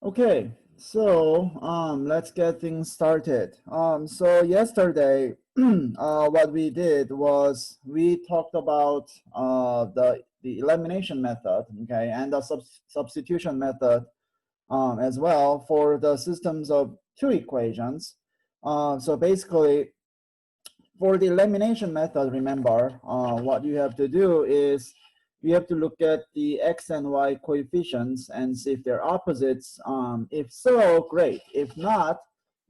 Okay, so let's get things started. So yesterday, what we did was we talked about the elimination method, okay, and the substitution method as well for the systems of two equations. So basically, for the elimination method, remember, what you have to do is you have to look at the x and y coefficients and see if they're opposites. If so, great. If not,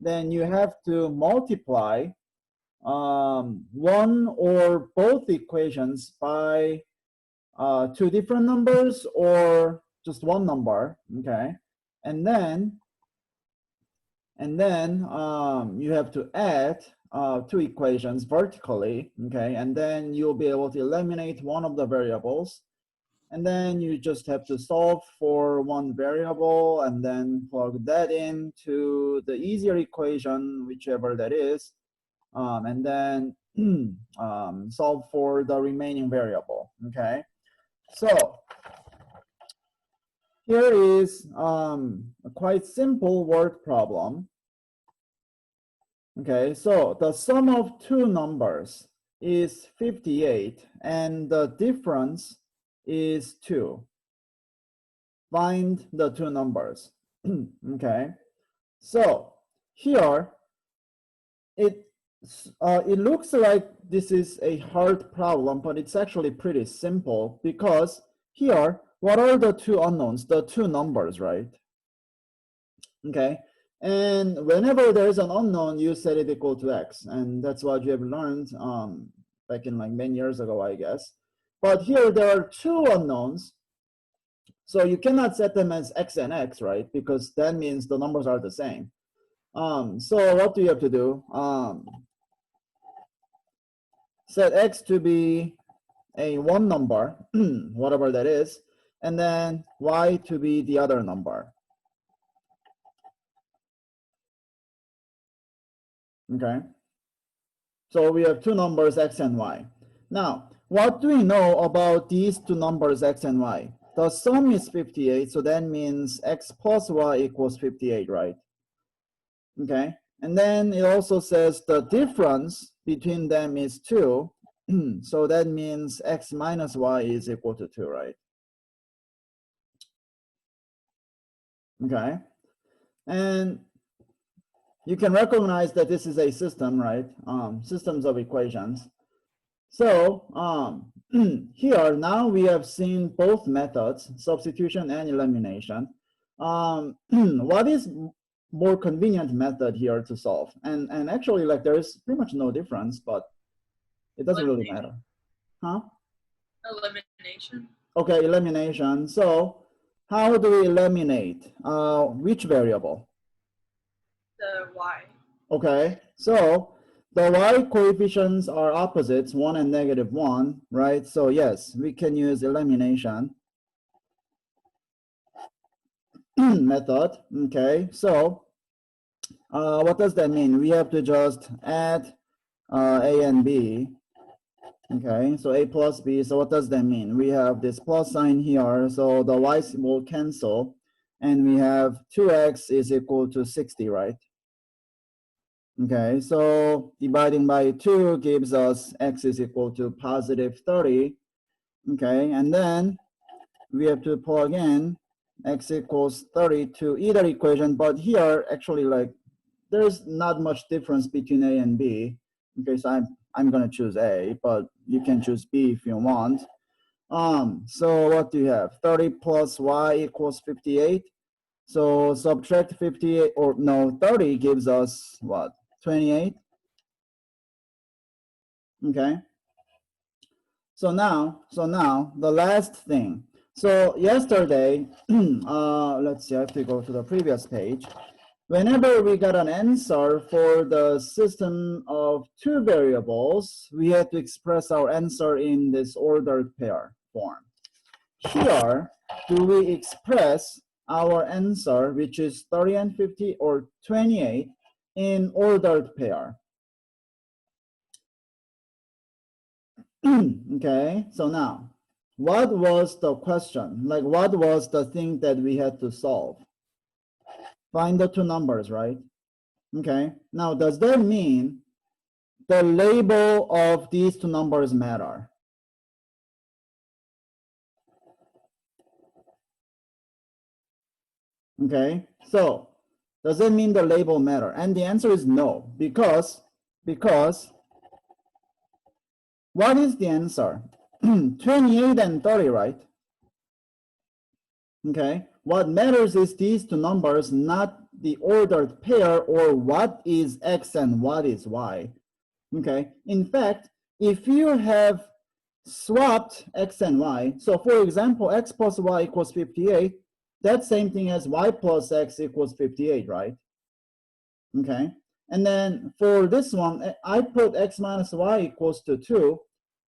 then you have to multiply one or both equations by two different numbers or just one number, okay? And then you have to add two equations vertically, okay? And then you'll be able to eliminate one of the variables. And then you just have to solve for one variable and then plug that into the easier equation, whichever that is, and then solve for the remaining variable, okay? So here is a quite simple word problem. Okay, so the sum of two numbers is 58 and the difference is 2. Find the two numbers. Okay, so here it looks like this is a hard problem, but it's actually pretty simple because here, what are the two unknowns? The two numbers, right? Okay, and whenever there is an unknown, you set it equal to x, and that's what you have learned back in like many years ago, I guess. But here there are two unknowns, so you cannot set them as x and x, right? Because that means the numbers are the same. So what do you have to do? Set x to be a one number, whatever that is, and then y to be the other number. Okay, so we have two numbers, x and y. Now, what do we know about these two numbers, x and y? The sum is 58, so that means x plus y equals 58, right? Okay, and then it also says the difference between them is 2, so that means x minus y is equal to 2, right? Okay, and you can recognize that this is a system, right? Systems of equations. So here now we have seen both methods, substitution and elimination. What is more convenient method here to solve? And actually, like, there is pretty much no difference, but it doesn't really matter. Huh? Elimination. Okay, elimination. So how do we eliminate which variable? The y. Okay, so the y coefficients are opposites, 1 and -1, right? So yes, we can use elimination method. Okay, so what does that mean? We have to just add a and b. Okay, so a plus b. So what does that mean? We have this plus sign here, so the y's will cancel, and we have 2x is equal to 60, right? Okay, so dividing by 2 gives us x is equal to positive 30. Okay, and then we have to plug in x equals 30 to either equation, but here actually, like, there's not much difference between a and b. Okay, so I'm gonna choose a, but you can choose b if you want. So what do you have? 30 plus y equals 58. So subtract 58, or no, 30 gives us what? 28. Okay. So now the last thing. So yesterday, let's see, I have to go to the previous page. Whenever we got an answer for the system of two variables, we had to express our answer in this ordered pair form. Here, do we express our answer, which is 30 and 50 or 28, in ordered pair? Okay, so now, what was the question? Like, what was the thing that we had to solve? Find the two numbers, right? Okay, now does that mean the label of these two numbers matter? Okay, so does that mean the label matter? And the answer is no, because what is the answer? 28 and 30, right? Okay, what matters is these two numbers, not the ordered pair or what is X and what is Y. Okay, in fact, if you have swapped X and Y, so for example, X plus Y equals 58, that's same thing as Y plus X equals 58, right? Okay, and then for this one, I put X minus Y equals to 2,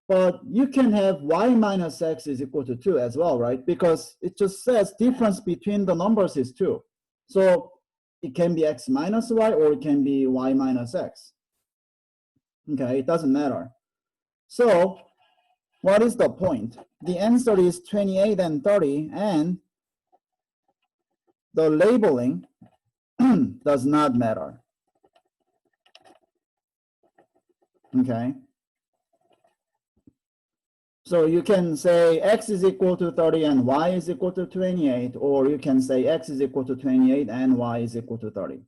but you can have Y minus X is equal to 2 as well, right? Because it just says difference between the numbers is 2. So it can be X minus Y or it can be Y minus X. Okay, it doesn't matter. So what is the point? The answer is 28 and 30, and the labeling does not matter. Okay. So you can say X is equal to 30 and Y is equal to 28, or you can say X is equal to 28 and Y is equal to 30.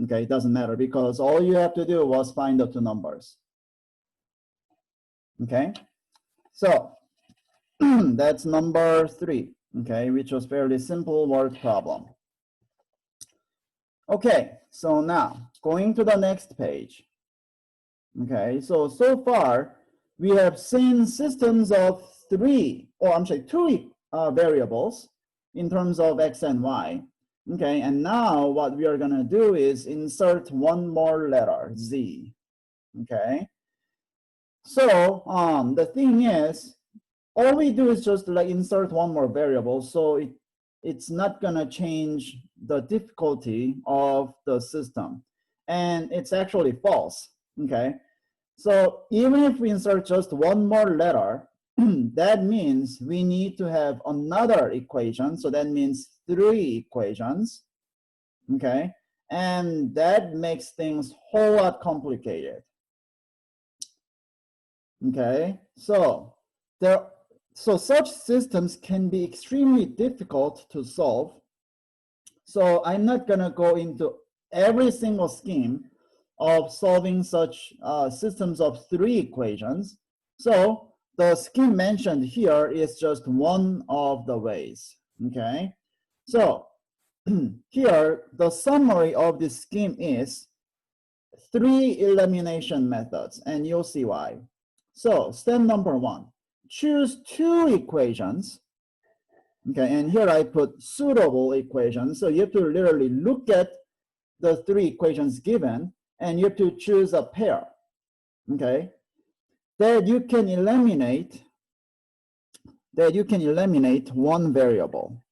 Okay, it doesn't matter because all you have to do was find the two numbers. Okay, so that's number 3, okay, which was fairly simple word problem. Okay, so now going to the next page. Okay, so far we have seen systems of 2 variables in terms of X and Y. Okay, and now what we are gonna do is insert one more letter, Z. Okay, so the thing is, all we do is just like insert one more variable, so it's not gonna change the difficulty of the system, and it's actually false. Okay, so even if we insert just one more letter, that means we need to have another equation. So that means 3 equations, okay? And that makes things a whole lot complicated. Okay, so such systems can be extremely difficult to solve. So I'm not gonna go into every single scheme of solving such systems of 3 equations. So the scheme mentioned here is just one of the ways, okay? So here, the summary of this scheme is 3 elimination methods, and you'll see why. So step number 1, choose 2 equations. Okay, and here I put suitable equations. So you have to literally look at the 3 equations given, and you have to choose a pair, okay, that you can eliminate one variable.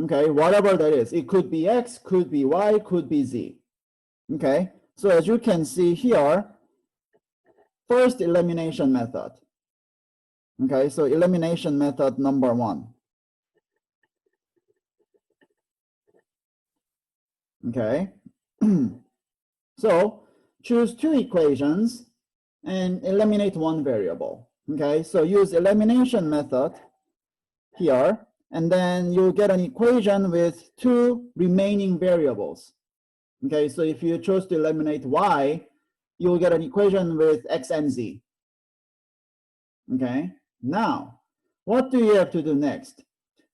Okay, whatever that is. It could be X, could be Y, could be Z. Okay, so as you can see here, first elimination method. Okay, so elimination method number 1. Okay, so choose 2 equations and eliminate one variable. Okay, so use elimination method here, and then you'll get an equation with 2 remaining variables. Okay, so if you choose to eliminate Y, you'll get an equation with X and Z. Okay, now what do you have to do next?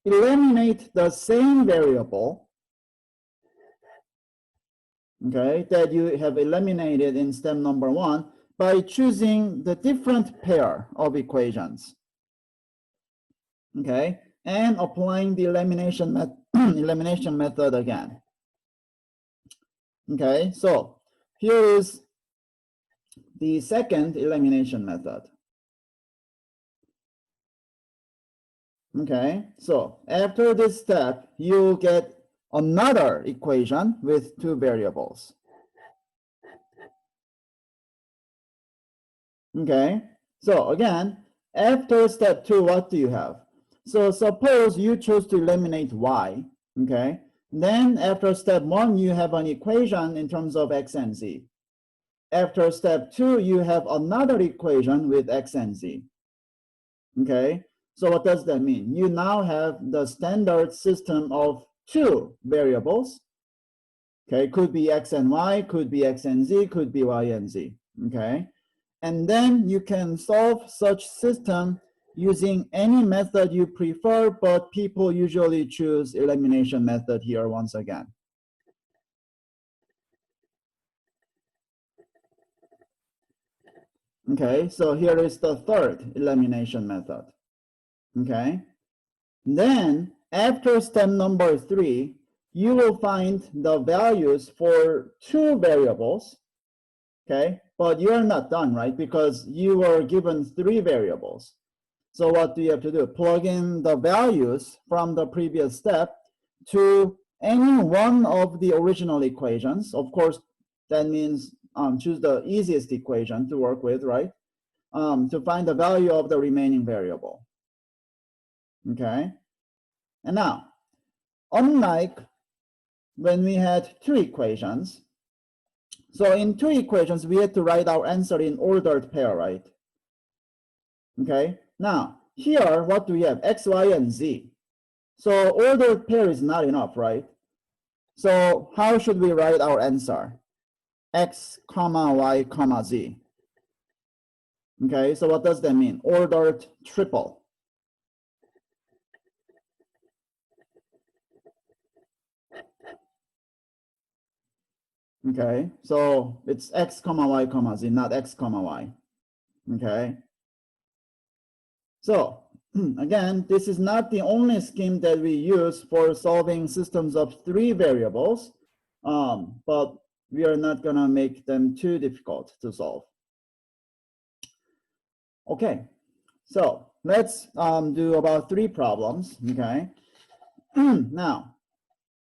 Eliminate the same variable, okay, that you have eliminated in step number 1 by choosing the different pair of equations. Okay, and applying the elimination method again. Okay, so here is the second elimination method. Okay, so after this step, you get another equation with 2 variables. Okay, so again, after step 2, what do you have? So suppose you choose to eliminate y, okay? Then after step 1, you have an equation in terms of x and z. After step 2, you have another equation with x and z, okay? So what does that mean? You now have the standard system of 2 variables, okay? Could be x and y, could be x and z, could be y and z, okay? And then you can solve such system using any method you prefer, but people usually choose elimination method here once again. Okay, so here is the third elimination method. Okay, then after step number 3, you will find the values for 2 variables. Okay, but you're not done, right? Because you were given 3 variables. So what do you have to do? Plug in the values from the previous step to any one of the original equations. Of course, that means choose the easiest equation to work with, right? To find the value of the remaining variable. Okay? And now, unlike when we had 2 equations, so in 2 equations, we had to write our answer in ordered pair, right? Okay? Now, here, what do we have? X, Y, and Z. So ordered pair is not enough, right? So how should we write our answer? X, comma, Y, comma, Z. Okay, so what does that mean? Ordered triple. Okay, so it's X, comma, Y, comma, Z, not X, comma, Y. Okay. So again, this is not the only scheme that we use for solving systems of 3 variables, but we are not going to make them too difficult to solve. Okay, so let's do about 3 problems. Okay, now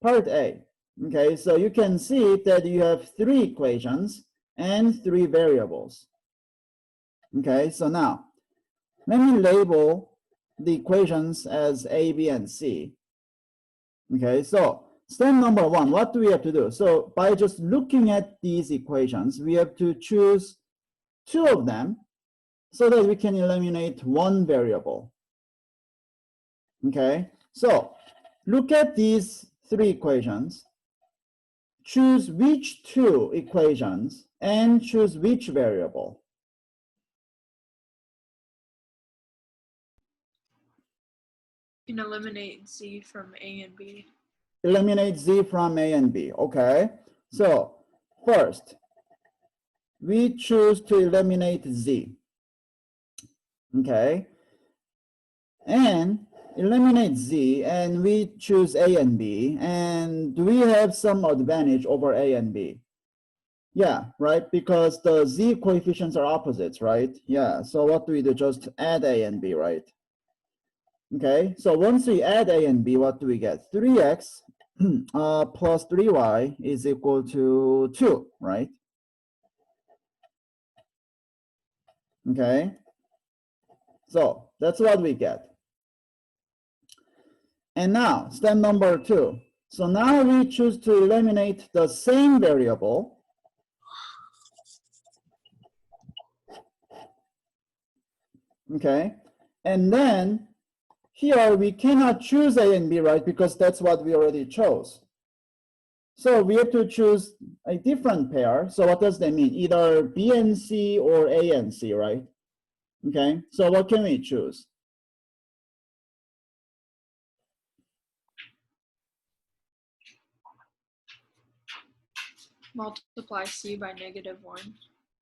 part A. Okay, so you can see that you have 3 equations and 3 variables. Okay, so now let me label the equations as A, B, and C. Okay, so step number 1, what do we have to do? So by just looking at these equations, we have to choose 2 of them so that we can eliminate 1 variable. Okay, so look at these 3 equations, choose which 2 equations, and choose which variable. You can eliminate Z from A and B. Eliminate Z from A and B, okay? So first, we choose to eliminate Z, okay? And eliminate Z, and we choose A and B, and do we have some advantage over A and B? Yeah, right, because the Z coefficients are opposites, right? Yeah, so what do we do? Just add A and B, right? Okay, so once we add A and B, what do we get? 3x plus 3y is equal to 2, right? Okay, so that's what we get. And now, step number 2. So now we choose to eliminate the same variable. Okay, and then here we cannot choose A and B, right? Because that's what we already chose. So we have to choose a different pair. So what does that mean? Either B and C or A and C, right? Okay, so what can we choose? Multiply C by -1.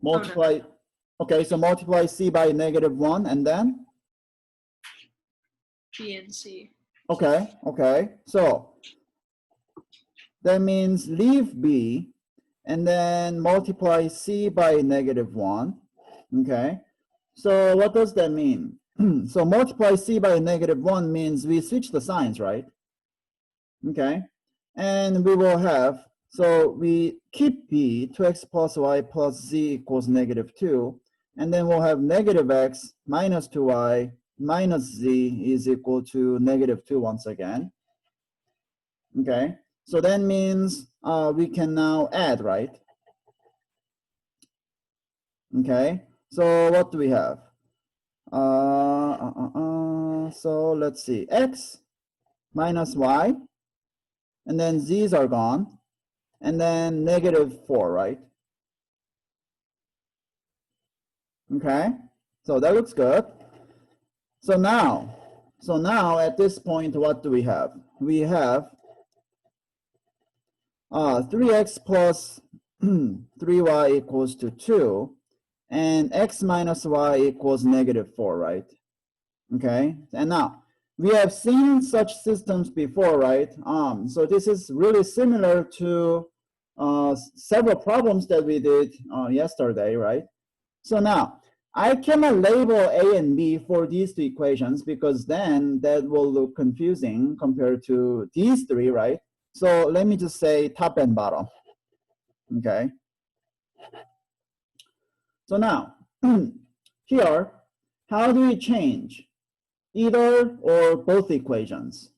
Multiply, Oh, no. Okay, so multiply C by -1 and then? B and C. Okay, so that means leave B and then multiply C by -1, okay? So what does that mean? So multiply C by -1 means we switch the signs, right? Okay, and we will have, so we keep B, 2x plus y plus z equals -2, and then we'll have -x minus 2y minus z is equal to -2 once again. Okay, so that means we can now add, right? Okay, so what do we have? So let's see, x minus y, and then z's are gone, and then -4, right? Okay, so that looks good. So now at this point, what do we have? We have 3x plus 3y equals to 2, and x minus y equals -4, right? Okay, and now we have seen such systems before, right? So this is really similar to several problems that we did yesterday, right? So now I cannot label A and B for these two equations because then that will look confusing compared to these three, right? So let me just say top and bottom, okay? So now, here, how do we change either or both equations?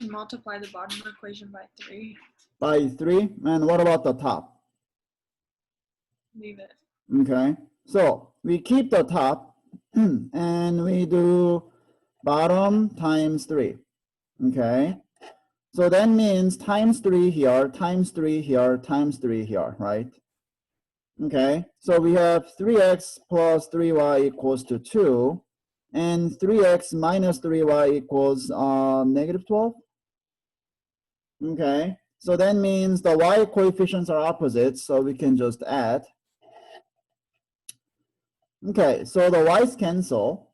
Multiply the bottom equation by 3. By 3, and what about the top? Leave it. Okay, so we keep the top and we do bottom times 3, okay? So that means times 3 here, times 3 here, times 3 here, right? Okay, so we have 3x plus 3y equals to 2, and 3x minus 3y equals -12. Okay, so that means the y coefficients are opposites, so we can just add. Okay, so the y's cancel,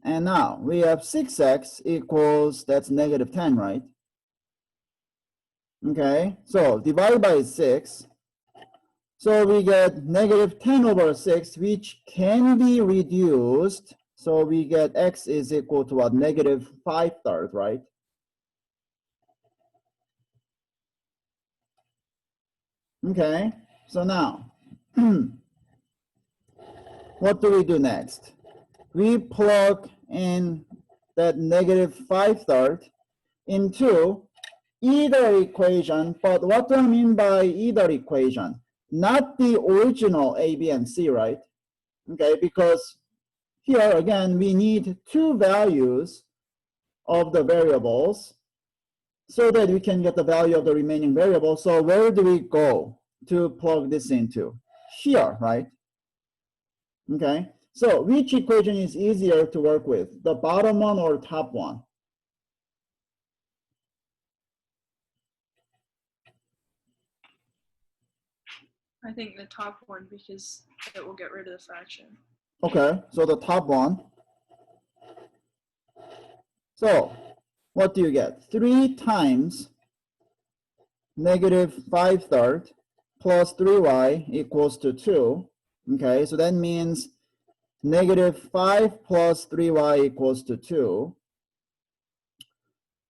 and now we have 6x equals, that's -10, right? Okay, so divide by 6. So we get -10/6, which can be reduced. So we get x is equal to what? -5/3, right? Okay, so now, what do we do next? We plug in that -5/3 into either equation, but what do I mean by either equation? Not the original A, B, and C, right? Okay, because here again, we need two values of the variables so that we can get the value of the remaining variable. So where do we go to plug this into? Here, right? Okay, so which equation is easier to work with, the bottom one or top one? I think the top one because it will get rid of the fraction. Okay, so the top one. So what do you get? 3 times -5/3 plus 3y equals to 2. Okay, so that means -5 plus 3y equals to 2.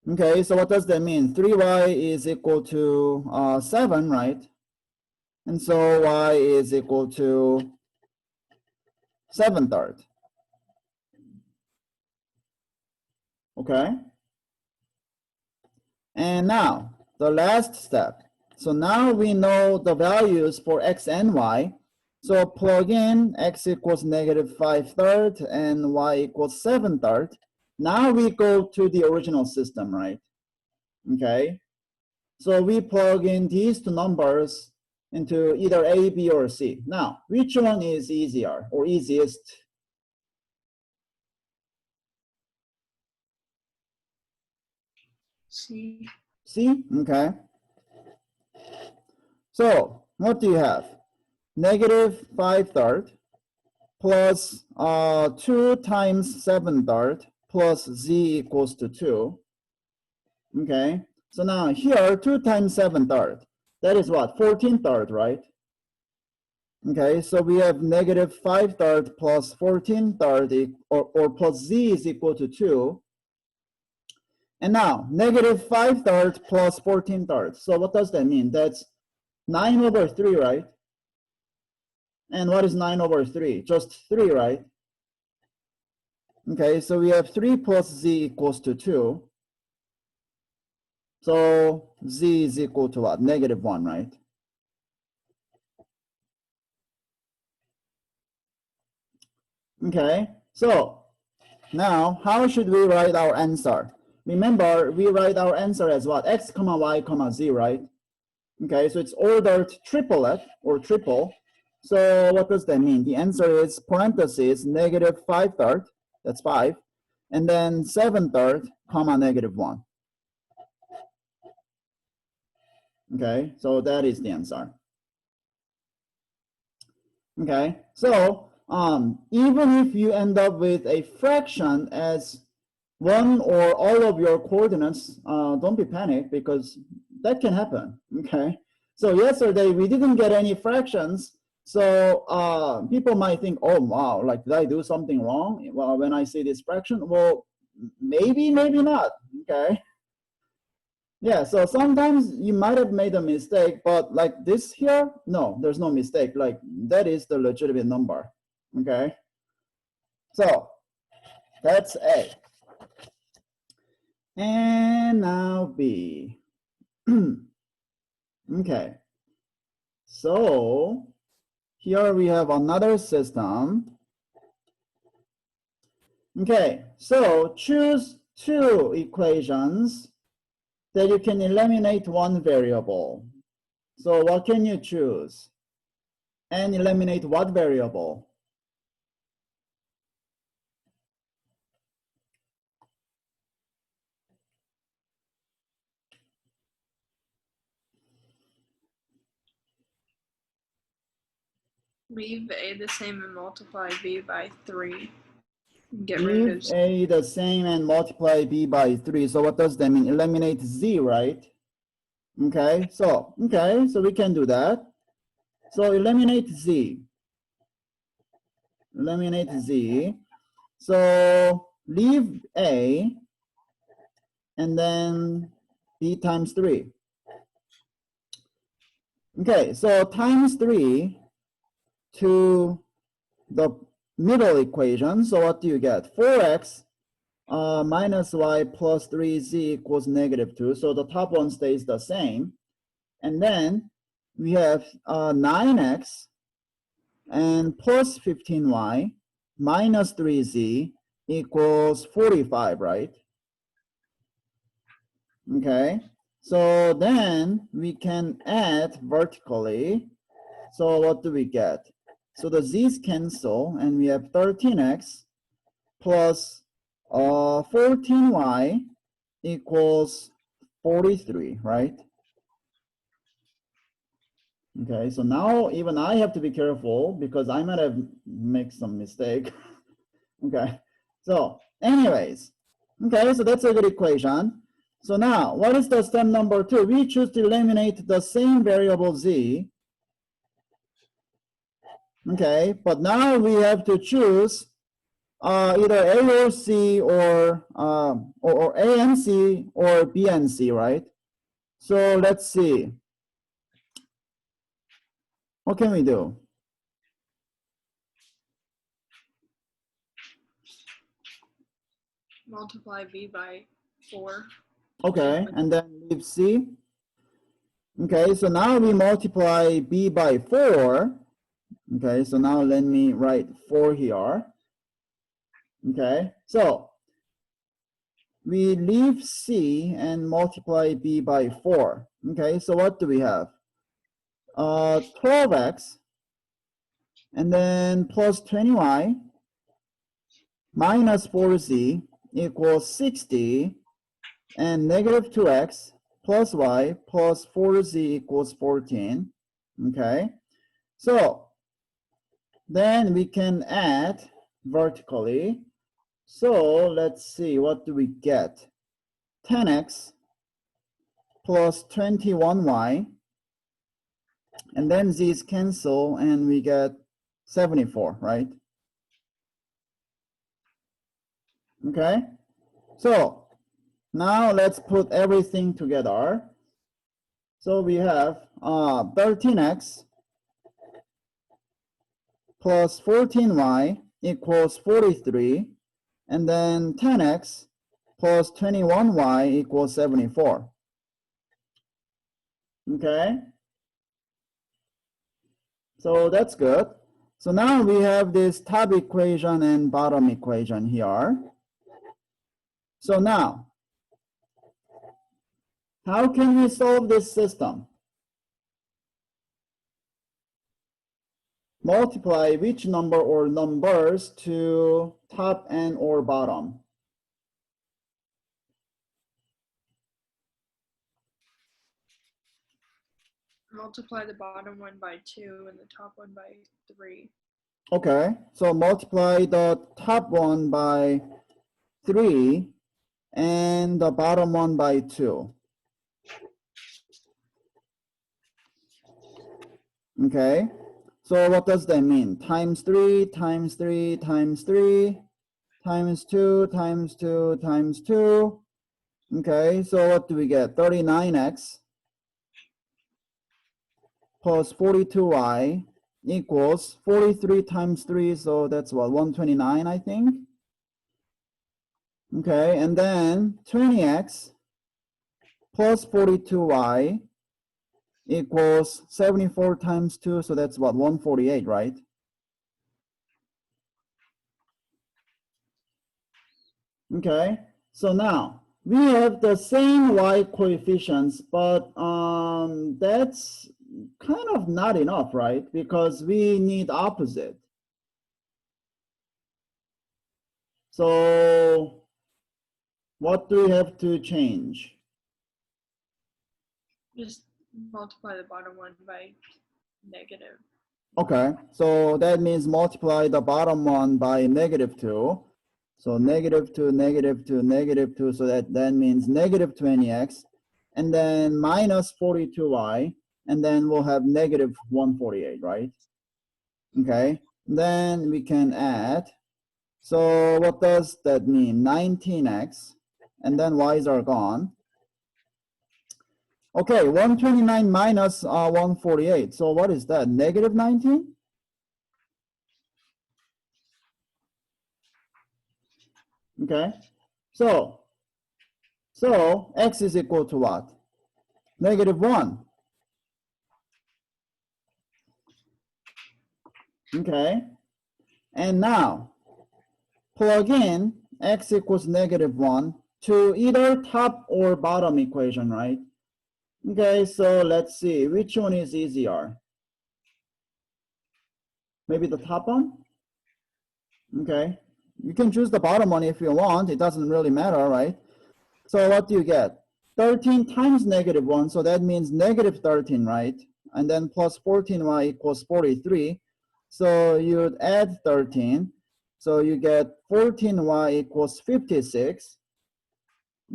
Okay, so what does that mean? 3y is equal to 7, right? And so y is equal to 7/3. Okay? And now, the last step. So now we know the values for x and y. So plug in x equals -5/3 and y equals 7/3. Now we go to the original system, right? Okay. So we plug in these two numbers into either A, B, or C. Now, which one is easier or easiest? C. C, okay. So what do you have? -5/3 plus 2 times 7/3 plus z equals to 2. Okay, so now here 2 times 7/3, that is what? 14/3, right? Okay, so we have negative 5 third plus 14 third or plus z is equal to 2. And now negative 5 third plus 14 third. So what does that mean? That's 9 over 3, right? And what is 9 over 3? Just 3, right? Okay, so we have 3 plus z equals to 2. So z is equal to what? Negative 1, right? Okay, so now how should we write our answer? Remember, we write our answer as what? X comma y comma z, right? Okay, so it's ordered triplet or triple. So what does that mean? The answer is parentheses negative 5 third, that's 5, and then 7 third comma negative 1. Okay, so that is the answer. Okay, so even if you end up with a fraction as one or all of your coordinates, don't be panicked because that can happen. Okay, so yesterday we didn't get any fractions, so people might think, oh wow, like did I do something wrong? Well, when I see this fraction, well, maybe not. Okay. Yeah, so sometimes you might have made a mistake, but like this here, no, there's no mistake. Like that is the legitimate number. Okay. So that's A. And now B. Okay. So here we have another system. Okay, so choose two equations that you can eliminate one variable. So what can you choose? And eliminate what variable? Leave A the same and multiply B by 3. Get rid Leave of Z. A the same and multiply B by 3. So what does that mean? Eliminate Z, right? Okay, so we can do that. So eliminate Z. Eliminate Z. So leave A and then B times 3. Okay, so times 3 to the middle equation. So what do you get? 4x minus y plus 3z equals negative 2. So the top one stays the same. And then we have 9x and plus 15y minus 3z equals 45, right? Okay, so then we can add vertically. So what do we get? So the z's cancel and we have 13x plus 14y equals 43, right? Okay, so now even I have to be careful because I might have made some mistake. Okay, so anyways, okay, so that's a good equation. So now, what is the step number 2? We choose to eliminate the same variable z. Okay, but now we have to choose either A or C or A and C or B and C, right? So let's see. What can we do? Multiply B by 4. Okay, and then leave C. Okay, so now we multiply B by 4. Okay, so now let me write 4 here. Okay, so we leave C and multiply B by 4. Okay, so what do we have? 12x and then plus 20y minus 4z equals 60 and negative 2x plus y plus 4z equals 14. Okay, so then we can add vertically. So let's see, what do we get? 10x plus 21y And then z's cancel and we get 74, right? Okay, so now let's put everything together. So we have 13x plus 14y equals 43, and then 10x plus 21y equals 74. Okay, so that's good. So now we have this top equation and bottom equation here. So now, how can we solve this system? Multiply which number or numbers to top and or bottom? Multiply the bottom one by 2 and the top one by 3. Okay, so multiply the top one by 3 and the bottom one by 2. Okay, so what does that mean? Times 3 times 3 times 3 times 2 times 2 times 2. Okay, so what do we get? 39x plus 42y equals 43 times 3, so that's what, 129, I think. Okay, and then 20x plus 42y equals 74 times 2, so that's what, 148, right? Okay, so now we have the same y coefficients, but that's kind of not enough, right? Because we need opposite. So what do we have to change? Just multiply the bottom one by negative. Okay, so that means multiply the bottom one by -2. So -2, -2, -2, so that means -20x, and then minus 42y, and then we'll have -148, right? Okay, then we can add. So what does that mean? 19x, and then y's are gone. Okay, 129 minus 148. So what is that? -19? Okay, so x is equal to what? -1. Okay, and now plug in x equals -1 to either top or bottom equation, right? Okay, so let's see, which one is easier? Maybe the top one? Okay, you can choose the bottom one if you want, it doesn't really matter, right? So what do you get? 13 times -1, so that means -13, right? And then plus 14y equals 43. So you'd add 13. So you get 14y equals 56.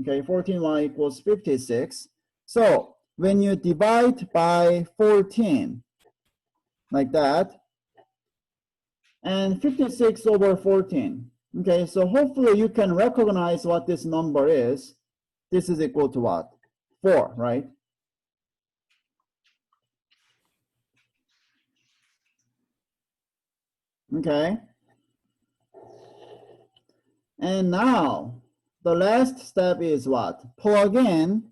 Okay, 14y equals 56. So when you divide by 14, like that, and 56 over 14. Okay, so hopefully you can recognize what this number is. This is equal to what? 4, right? Okay. And now the last step is what? Plug in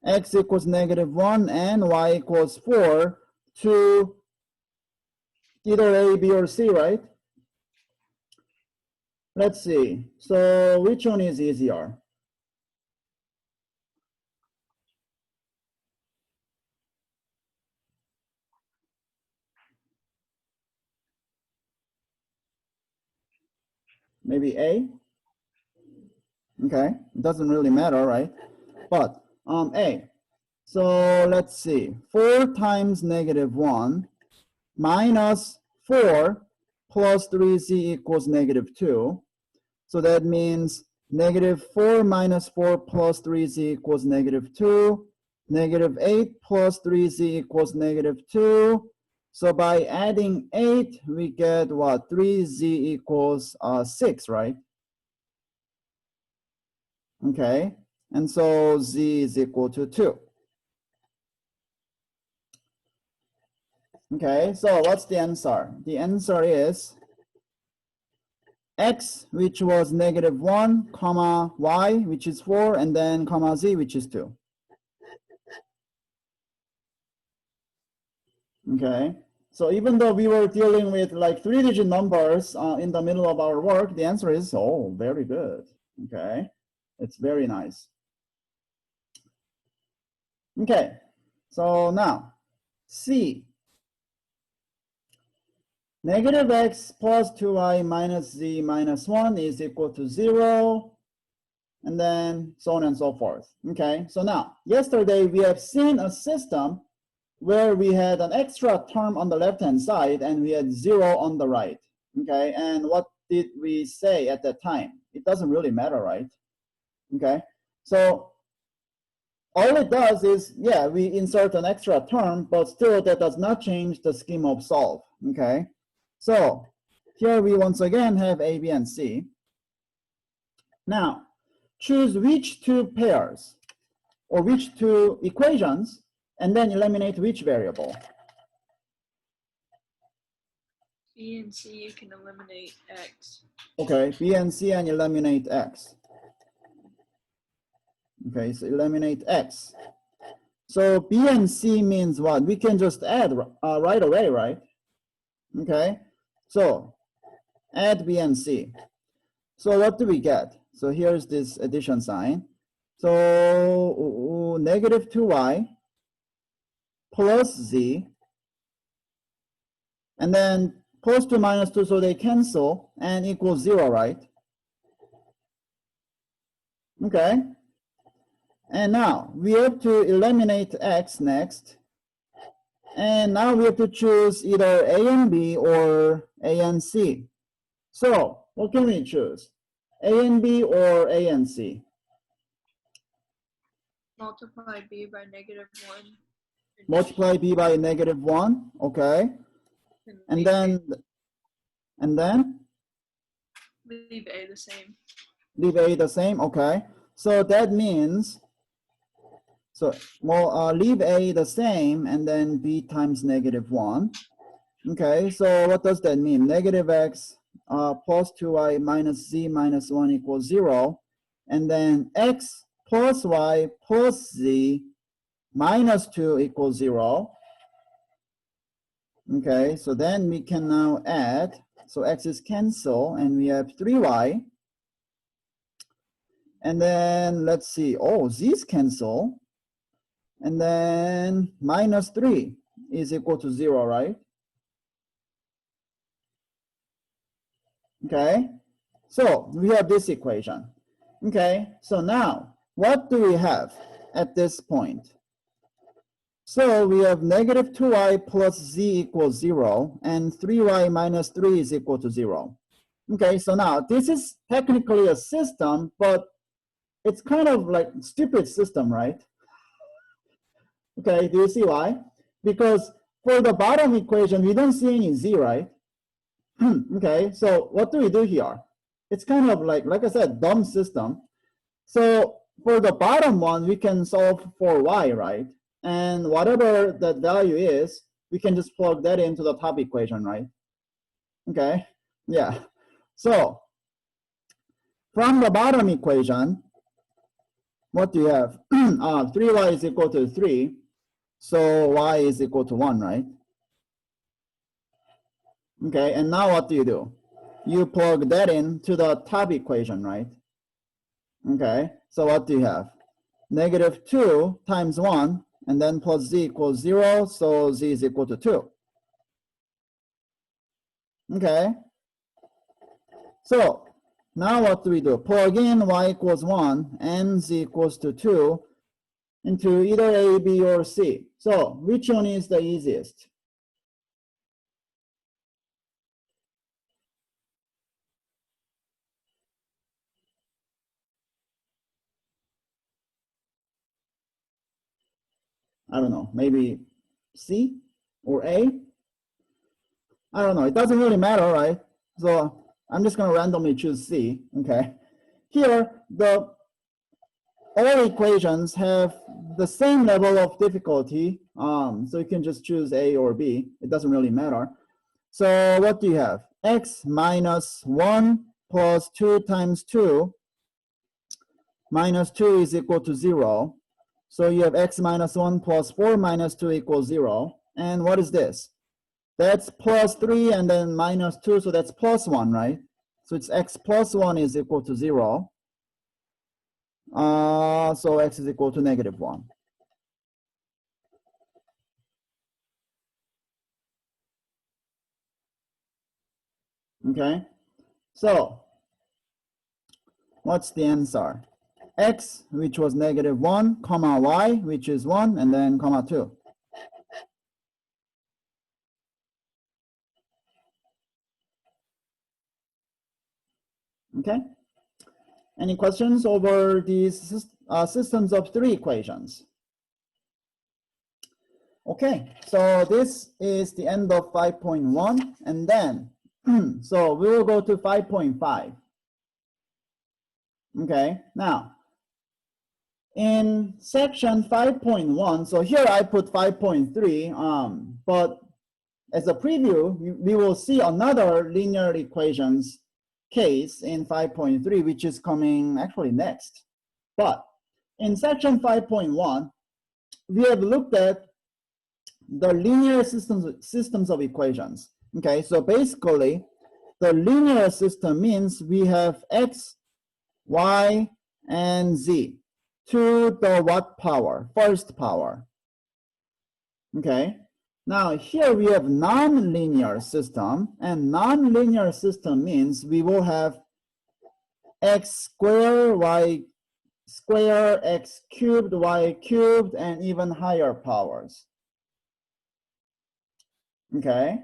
x equals -1 and y equals 4 to either A, B, or C, right? Let's see. So which one is easier? Maybe A? Okay, it doesn't really matter, right? But A. So let's see. 4 times -1 minus 4 plus 3z equals -2. So that means -4 minus 4 plus 3z equals -2. Negative 8 plus 3z equals negative 2. So by adding 8, we get what? 3z equals 6, right? Okay, and so z is equal to 2. Okay, so what's the answer? The answer is x, which was negative 1, comma y, which is 4, and then comma z, which is 2. Okay, so even though we were dealing with like 3-digit numbers in the middle of our work, the answer is, oh, very good. Okay, it's very nice. Okay, so now C. Negative x plus 2y minus z minus 1 is equal to 0, and then so on and so forth. Okay, so now, yesterday we have seen a system where we had an extra term on the left-hand side and we had 0 on the right. Okay, and what did we say at that time? It doesn't really matter, right? Okay, so all it does is, yeah, we insert an extra term, but still that does not change the scheme of solve. Okay, so here we once again have A, B, and C. Now, choose which two pairs or which two equations, and then eliminate which variable. B and C, you can eliminate x. Okay, B and C and eliminate x. Okay, so eliminate x. So B and C means what? We can just add right away, right? Okay, so add B and C. So what do we get? So here's this addition sign. So negative 2y plus z, and then plus 2 minus 2, so they cancel and equals 0, right? Okay. And now we have to eliminate x next. And now we have to choose either A and B or A and C. So what can we choose? A and B or A and C? Multiply b by negative 1. Multiply B by negative 1, okay. And then leave A the same. leave A the same, okay. So that means, so well, leave A the same and then B times negative 1. Okay, so what does that mean? Negative x plus 2y minus z minus 1 equals 0. And then x plus y plus z minus 2 equals 0. Okay, so then we can now add. So x's cancel, and we have 3y. And then let's see. Oh, z's cancel. And then minus 3 is equal to 0, right? Okay, so we have this equation. Okay, so now what do we have at this point? So we have negative 2y plus z equals 0, and 3y minus 3 is equal to 0. Okay, so now this is technically a system, but it's kind of like stupid system, right? Okay, do you see why? Because for the bottom equation, we don't see any z, right? Okay, so what do we do here? It's kind of like I said, dumb system. So for the bottom one, we can solve for y, right? And whatever that value is, we can just plug that into the top equation, right? Okay, yeah. So from the bottom equation, what do you have? 3y is equal to 3, so y is equal to 1, right? Okay, and now what do? You plug that into the top equation, right? Okay, so what do you have? Negative 2 times 1, and then plus z equals 0, so z is equal to 2. Okay, so now what do? Plug in y equals 1 and z equals to 2 into either A, B, or C. So which one is the easiest? I don't know, maybe C or A. I don't know, it doesn't really matter, right? So I'm just gonna randomly choose C, okay? Here, all equations have the same level of difficulty, so you can just choose A or B, it doesn't really matter. So what do you have? X minus 1 plus 2 times 2 minus 2 is equal to 0. So you have x minus 1 plus 4 minus 2 equals 0. And what is this? That's plus 3 and then minus 2, so that's plus 1, right? So it's x plus 1 is equal to 0. So x is equal to negative 1. Okay, so what's the answer? X, which was negative 1, comma y, which is 1, and then comma 2. Okay, any questions over these systems of 3 equations? Okay, so this is the end of 5.1, and then, so we will go to 5.5. Okay, now, in section 5.1, so here I put 5.3, but as a preview, we will see another linear equations case in 5.3, which is coming actually next. But in section 5.1, we have looked at the linear systems of equations. Okay, so basically, the linear system means we have x, y, and z to the what power? First power. Okay, now here we have non-linear system, and non-linear system means we will have x squared, y squared, x cubed, y cubed, and even higher powers. Okay,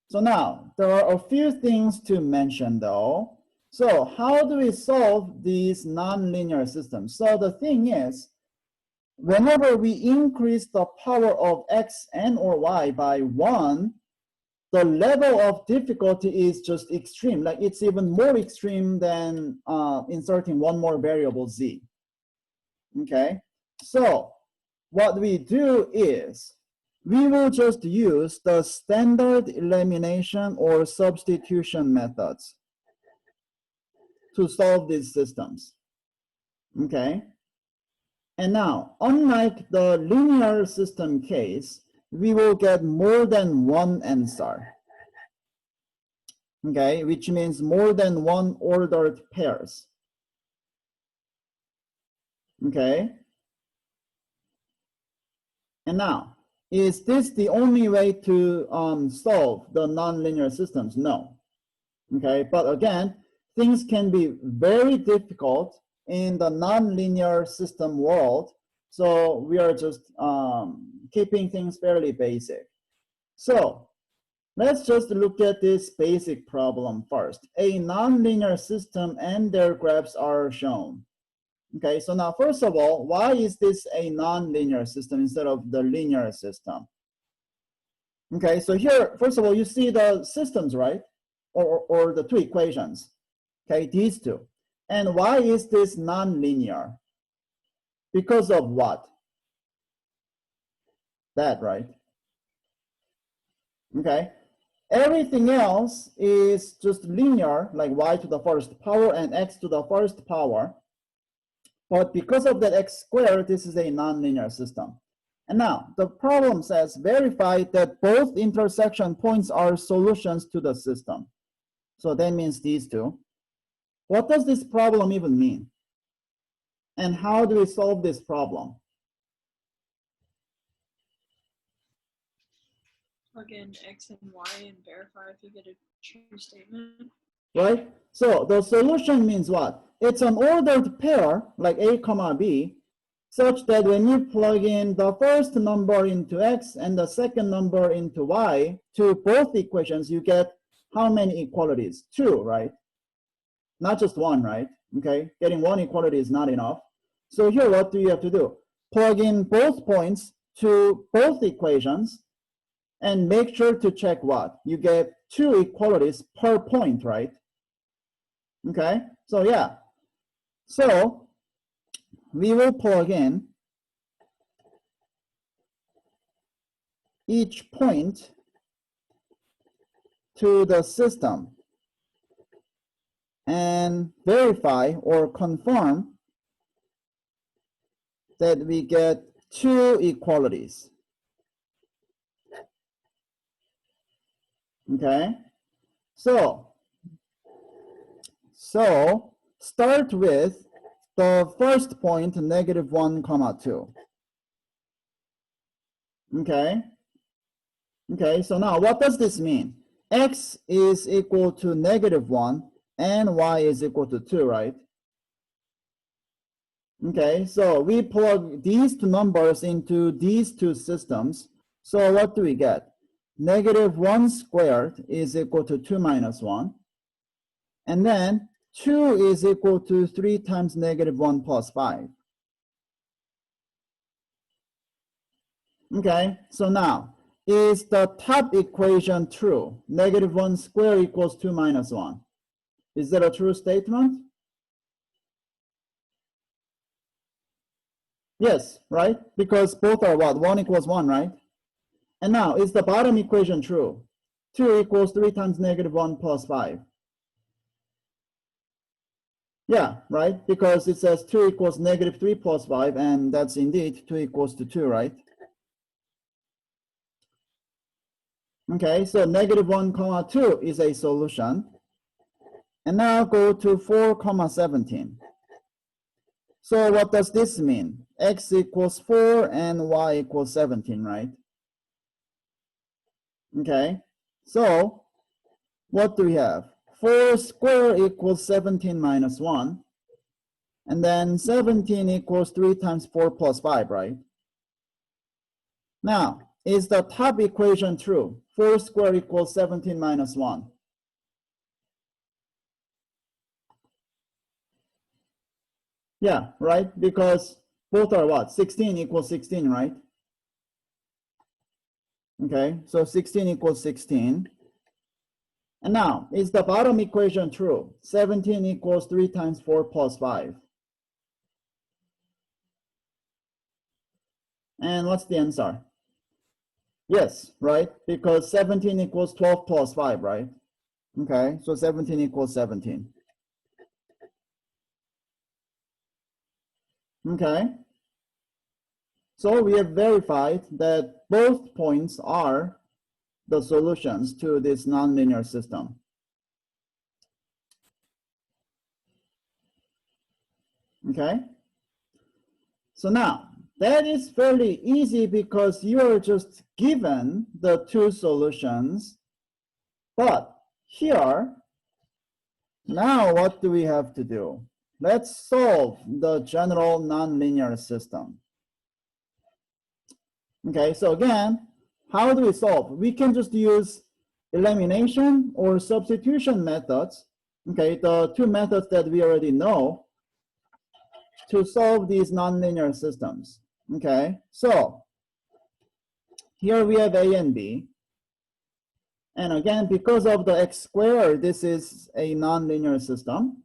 so now there are a few things to mention though. So how do we solve these non-linear systems? So the thing is, whenever we increase the power of x and or y by 1, the level of difficulty is just extreme. Like it's even more extreme than inserting one more variable z. Okay, so what we do is we will just use the standard elimination or substitution methods to solve these systems. Okay, and now unlike the linear system case, we will get more than one answer. Okay, which means more than one ordered pairs. Okay, and now, is this the only way to solve the nonlinear systems? No. Okay, but again, things can be very difficult in the nonlinear system world, so we are just keeping things fairly basic. So let's just look at this basic problem first. A nonlinear system and their graphs are shown. Okay, so now first of all, why is this a nonlinear system instead of the linear system? Okay, so here, first of all, you see the systems, right? Or the two equations. Okay, these two. And why is this nonlinear? Because of what? That, right? Okay, everything else is just linear, like y to the first power and x to the first power. But because of that x squared, this is a nonlinear system. And now the problem says verify that both intersection points are solutions to the system. So that means these two. What does this problem even mean? And how do we solve this problem? Plug in x and y and verify if you get a true statement. Right? So the solution means what? It's an ordered pair, like a comma b, such that when you plug in the first number into x and the second number into y to both equations, you get how many equalities? 2, right? Not just 1, right? Okay, getting 1 equality is not enough. So here, what do you have to do? Plug in both points to both equations and make sure to check what? You get two equalities per point, right? Okay, so yeah. So we will plug in each point to the system and verify or confirm that we get two equalities. Okay, so start with the first point, -1, 2. Okay, so now what does this mean? X is equal to -1 and Y is equal to 2, right? Okay, so we plug these two numbers into these two systems. So what do we get? -1 squared is equal to 2 minus 1. And then 2 is equal to 3 times -1 plus 5. Okay, so now, is the top equation true? -1 squared equals 2 minus 1. Is that a true statement? Yes, right? Because both are what? 1 equals 1, right? And now, is the bottom equation true? 2 equals 3 times -1 plus 5. Yeah, right? Because it says 2 equals -3 plus 5, and that's indeed 2 equals to 2, right? Okay, so -1, 2 is a solution. And now go to 4, 17. So what does this mean? X equals 4 and Y equals 17, right? Okay, so what do we have? 4 squared equals 17 minus 1. And then 17 equals 3 times 4 plus 5, right? Now, is the top equation true? 4 squared equals 17 minus 1. Yeah, right? Because both are what? 16 equals 16, right? Okay, so 16 equals 16. And now, is the bottom equation true? 17 equals 3 times 4 plus 5. And what's the answer? Yes, right? Because 17 equals 12 plus 5, right? Okay, so 17 equals 17. Okay, so we have verified that both points are the solutions to this nonlinear system. Okay, so now that is fairly easy because you are just given the two solutions. But here, now what do we have to do? Let's solve the general nonlinear system. Okay, so again, how do we solve? We can just use elimination or substitution methods, okay, the two methods that we already know to solve these nonlinear systems. Okay, so here we have A and B. And again, because of the x squared, this is a nonlinear system.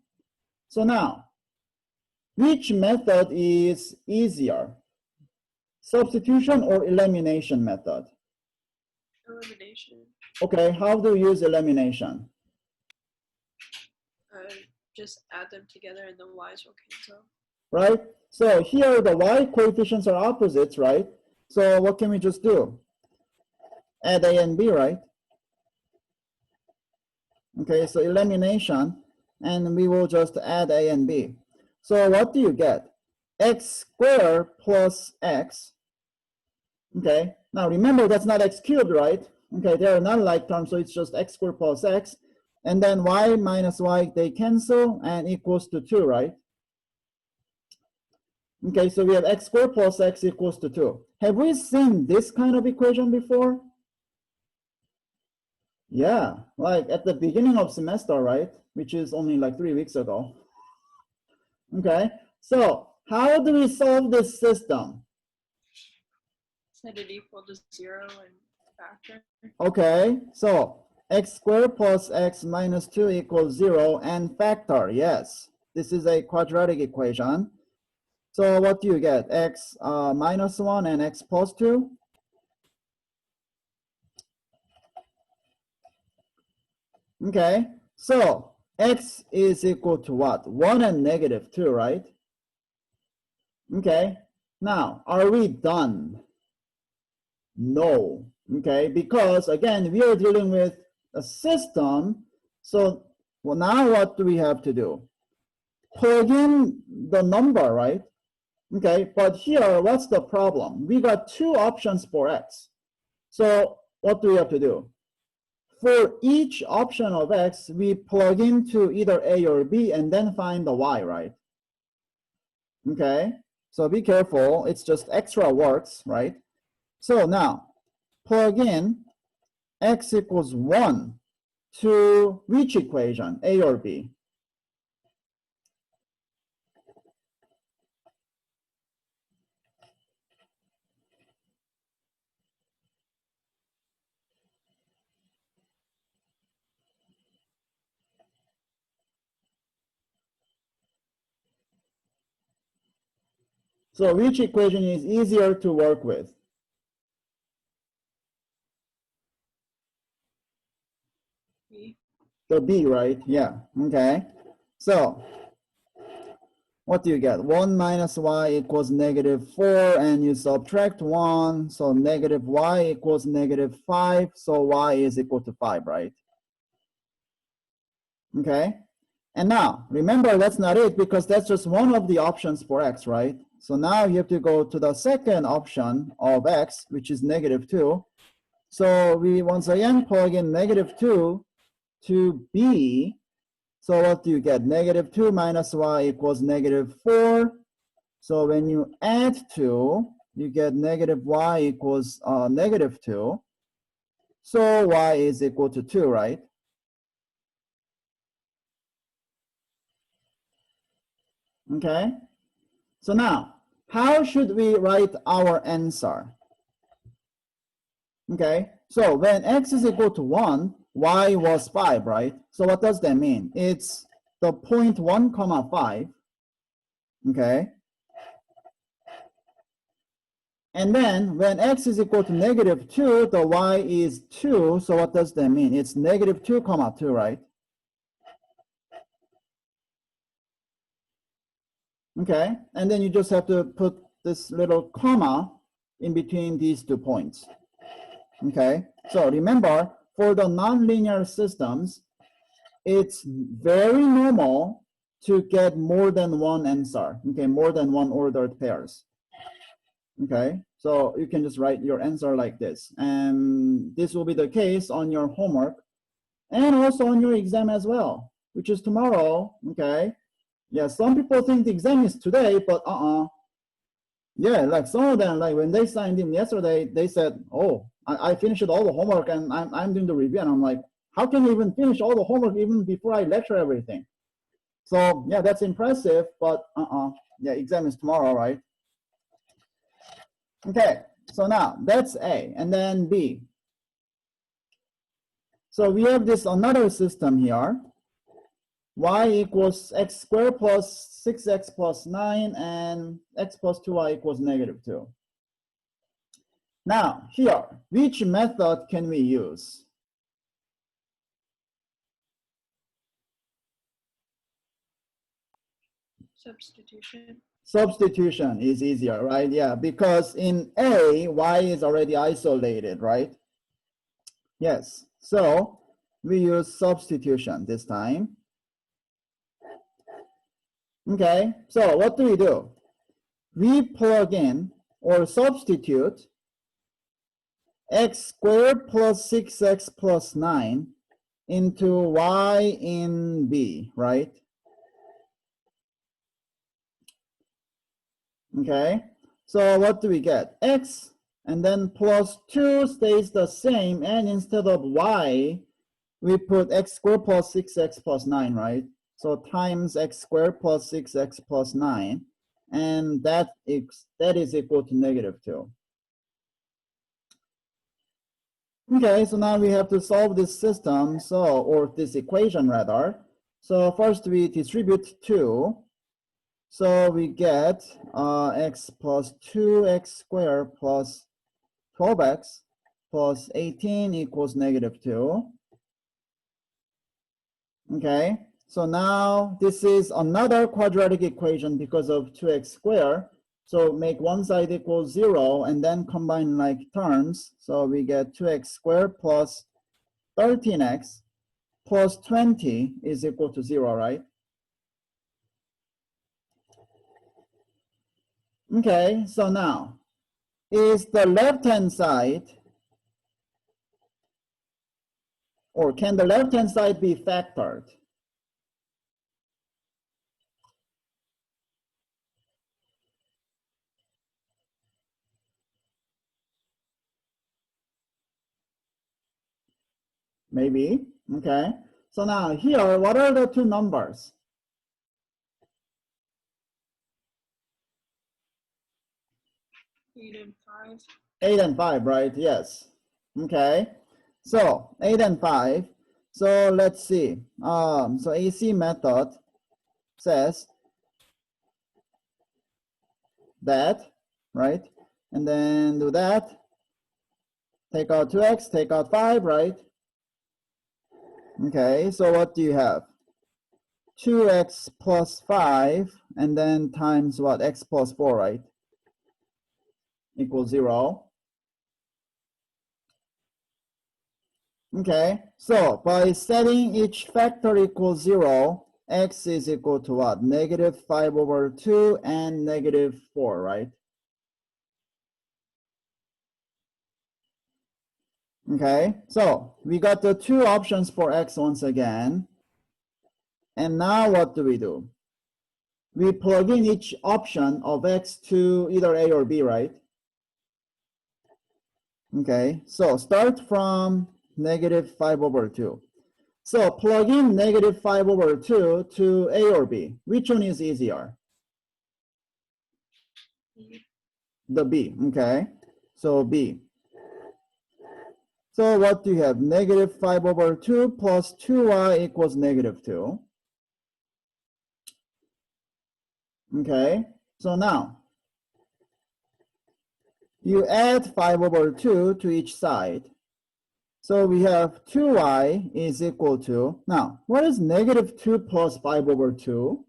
So now, which method is easier? Substitution or elimination method? Elimination. Okay, how do you use elimination? Just add them together and the y's will cancel. Right? So here the y coefficients are opposites, right? So what can we just do? Add A and B, right? Okay, so elimination, and we will just add A and B. So what do you get? X squared plus X. Okay, now remember that's not X cubed, right? Okay, they are not like terms, so it's just X squared plus X. And then Y minus Y, they cancel and equals to 2, right? Okay, so we have X squared plus X equals to 2. Have we seen this kind of equation before? Yeah, like at the beginning of semester, right? Which is only like 3 weeks ago. Okay, so how do we solve this system? Set it equal to 0 and factor. Okay, so x squared plus x minus 2 equals 0 and factor. Yes, this is a quadratic equation. So what do you get? X minus 1 and x plus 2? Okay, so x is equal to what? 1 and negative 2, right? Okay, now are we done? No. Okay, because again, we are dealing with a system. So well, now what do we have to do? Plug in the number, right? Okay, but here, what's the problem? We got two options for x. So what do we have to do? For each option of x, we plug into either a or b and then find the y, right? Okay, so be careful. It's just extra works, right? So now, plug in x equals 1 to which equation, a or b? So which equation is easier to work with? B. The b, right? Yeah, okay. So what do you get? 1 minus y equals negative 4, and you subtract 1, so negative y equals negative 5, so y is equal to 5, right? Okay, and now, remember that's not it because that's just one of the options for x, right? So now you have to go to the second option of x, which is negative 2. So we once again plug in negative 2 to b. So what do you get? Negative 2 minus y equals negative 4. So when you add 2, you get negative y equals negative 2. So y is equal to 2, right? Okay. So now, how should we write our answer? Okay. So when x is equal to 1, y was 5, right? So what does that mean? It's the point 1 comma 5. Okay. And then when x is equal to negative 2, the y is 2. So what does that mean? It's negative 2 comma 2, right? Okay. And then you just have to put this little comma in between these 2 points. Okay. So remember, for the nonlinear systems, it's very normal to get more than one answer. Okay. More than one ordered pairs. Okay, so you can just write your answer like this. And this will be the case on your homework and also on your exam as well, which is tomorrow. Okay, yeah, some people think the exam is today, but yeah, like some of them, like when they signed in yesterday, they said, oh, I finished all the homework and I'm doing the review. And I'm like, how can you even finish all the homework even before I lecture everything? So yeah, that's impressive, but yeah, exam is tomorrow, right? Okay, so now that's A, and then B. So we have this another system here. Y equals x squared plus 6x plus 9, and x plus 2y equals negative 2. Now, here, which method can we use? Substitution. Substitution is easier, right? Yeah, because in A, y is already isolated, right? Yes, so we use substitution this time. Okay, so what do? We plug in or substitute x squared plus 6x plus 9 into y in B, right? Okay, so what do we get? X and then plus 2 stays the same, and instead of y, we put x squared plus 6x plus 9, right? So times x squared plus 6x plus 9, and that is equal to negative 2. Okay, so now we have to solve this system, or this equation rather. So first we distribute 2. So we get x plus 2x squared plus 12x plus 18 equals -2. Okay, so now this is another quadratic equation because of 2x squared. So make one side equal 0 and then combine like terms. So we get 2x squared plus 13x plus 20 is equal to 0, right? Okay, so now is the left-hand side, or can the left-hand side be factored? Maybe. Okay, so now here, what are the two numbers? 8 and 5. 8 and 5, right? Yes. Okay, so 8 and 5. So let's see. So AC method says that, right? And then do that. Take out 2x, take out 5, right? Okay, so what do you have? 2x plus 5, and then times what? X plus 4, right? Equals 0. Okay, so by setting each factor equals 0, x is equal to what? -5/2 and -4, right? Okay, so we got the two options for x once again. And now what do? We plug in each option of x to either a or b, right? Okay, so start from -5/2. So plug in -5/2 to a or b. Which one is easier? The b, okay. So b. So what do you have? -5/2 plus 2y equals -2. Okay, so now you add 5/2 to each side. So we have 2y is equal to, now, what is -2 plus 5/2?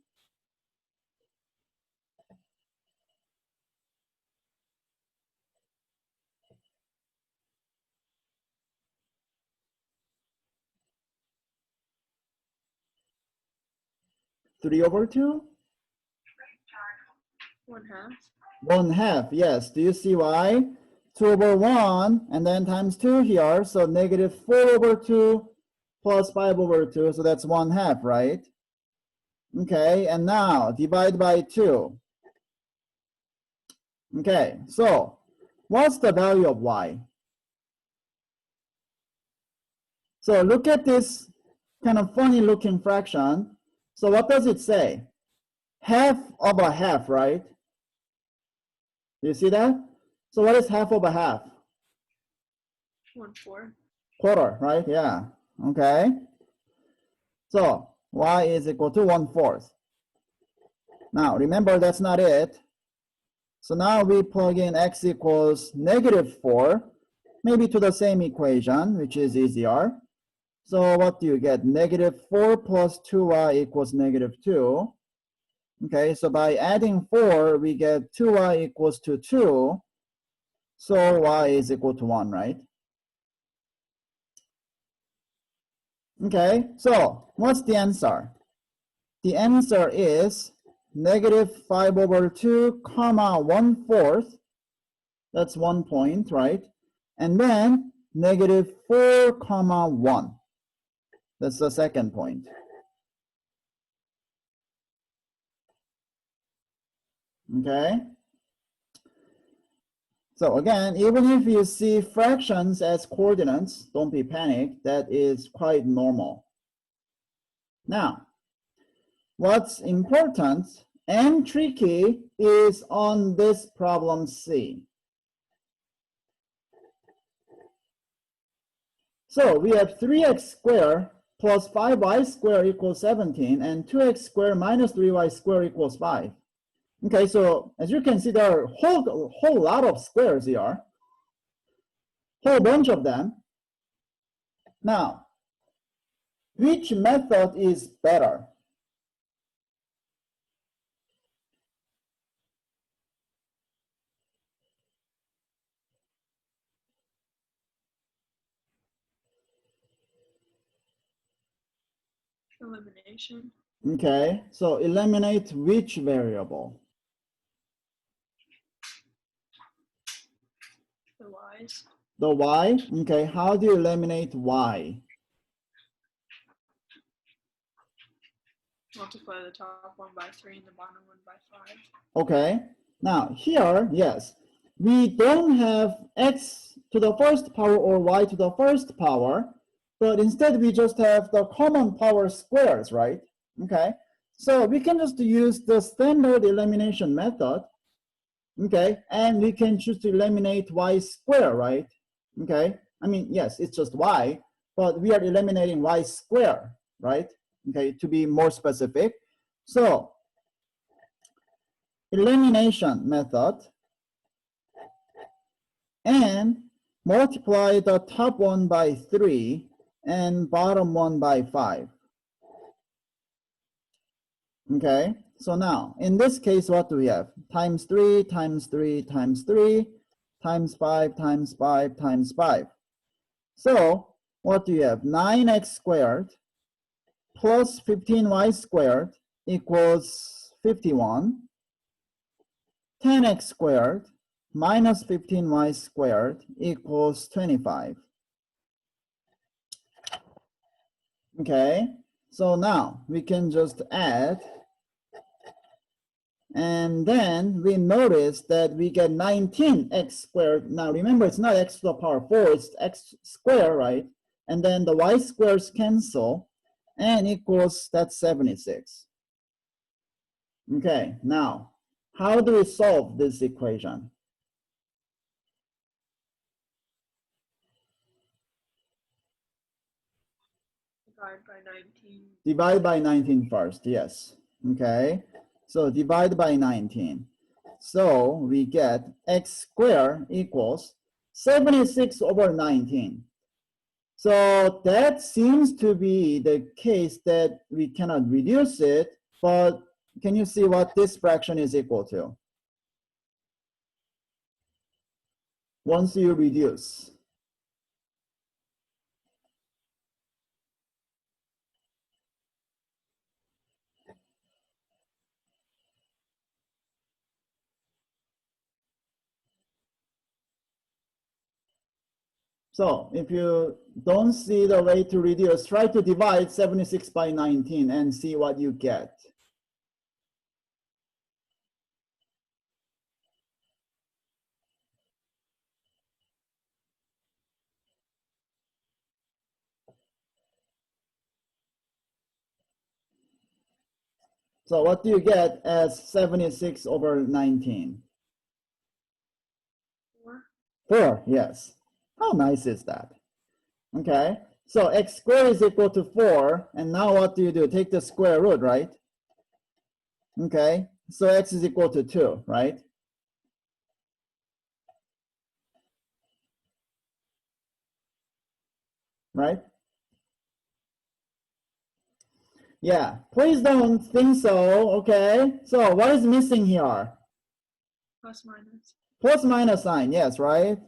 3/2? 1/2. 1/2, yes. Do you see why? 2/1 and then times 2 here. So -4/2 plus 5/2. So that's 1/2, right? Okay, and now divide by 2. Okay, so what's the value of y? So look at this kind of funny looking fraction. So what does it say? 1/2, right? Do you see that? So what is 1/2? 1/4. Quarter, right? Yeah. Okay. So y is equal to 1/4. Now remember that's not it. So now we plug in x equals -4, maybe to the same equation, which is easier. So what do you get? -4 plus 2y equals -2. Okay, so by adding 4, we get 2y equals to 2. So y is equal to 1, right? Okay, so what's the answer? The answer is -5/2, comma 1/4. That's 1 point, right? And then -4, comma 1. That's the second point. Okay. So again, even if you see fractions as coordinates, don't be panicked. That is quite normal. Now, what's important and tricky is on this problem C. So we have 3x squared plus 5y squared equals 17, and 2x squared minus 3y squared equals 5. Okay, so as you can see, there are a whole lot of squares here, whole bunch of them. Now, which method is better? Elimination. Okay, so eliminate which variable? The y's. The y? Okay, how do you eliminate y? Multiply the top one by 3 and the bottom one by 5. Okay, now here, yes, we don't have x to the first power or y to the first power, but instead we just have the common power squares, right? Okay, so we can just use the standard elimination method, okay, and we can choose to eliminate y squared, right? Okay, I mean, yes, it's just y, but we are eliminating y squared, right? Okay, to be more specific. So elimination method, and multiply the top one by 3 and bottom one by 5. Okay, so now in this case, what do we have? Times 3 times 3 times 3 times 5 times 5 times 5. So what do you have? 9x squared plus 15y squared equals 51. 10x squared minus 15y squared equals 25. Okay, so now we can just add, and then we notice that we get 19x squared. Now remember, it's not x to the power 4, it's x squared, right? And then the y squares cancel, and equals, that's 76. Okay, now how do we solve this equation? Divide by 19. Divide by 19 first, yes. Okay, so divide by 19. So we get x squared equals 76 over 19. So that seems to be the case that we cannot reduce it, but can you see what this fraction is equal to? Once you reduce. So if you don't see the way to reduce, try to divide 76 by 19 and see what you get. So what do you get as 76 over 19? 4. 4, yes. How nice is that? Okay, so x squared is equal to 4, and now what do you do? Take the square root, right? Okay, so x is equal to 2, right? Right? Yeah, please don't think so, okay? So what is missing here? Plus minus. Plus minus sign, yes, right?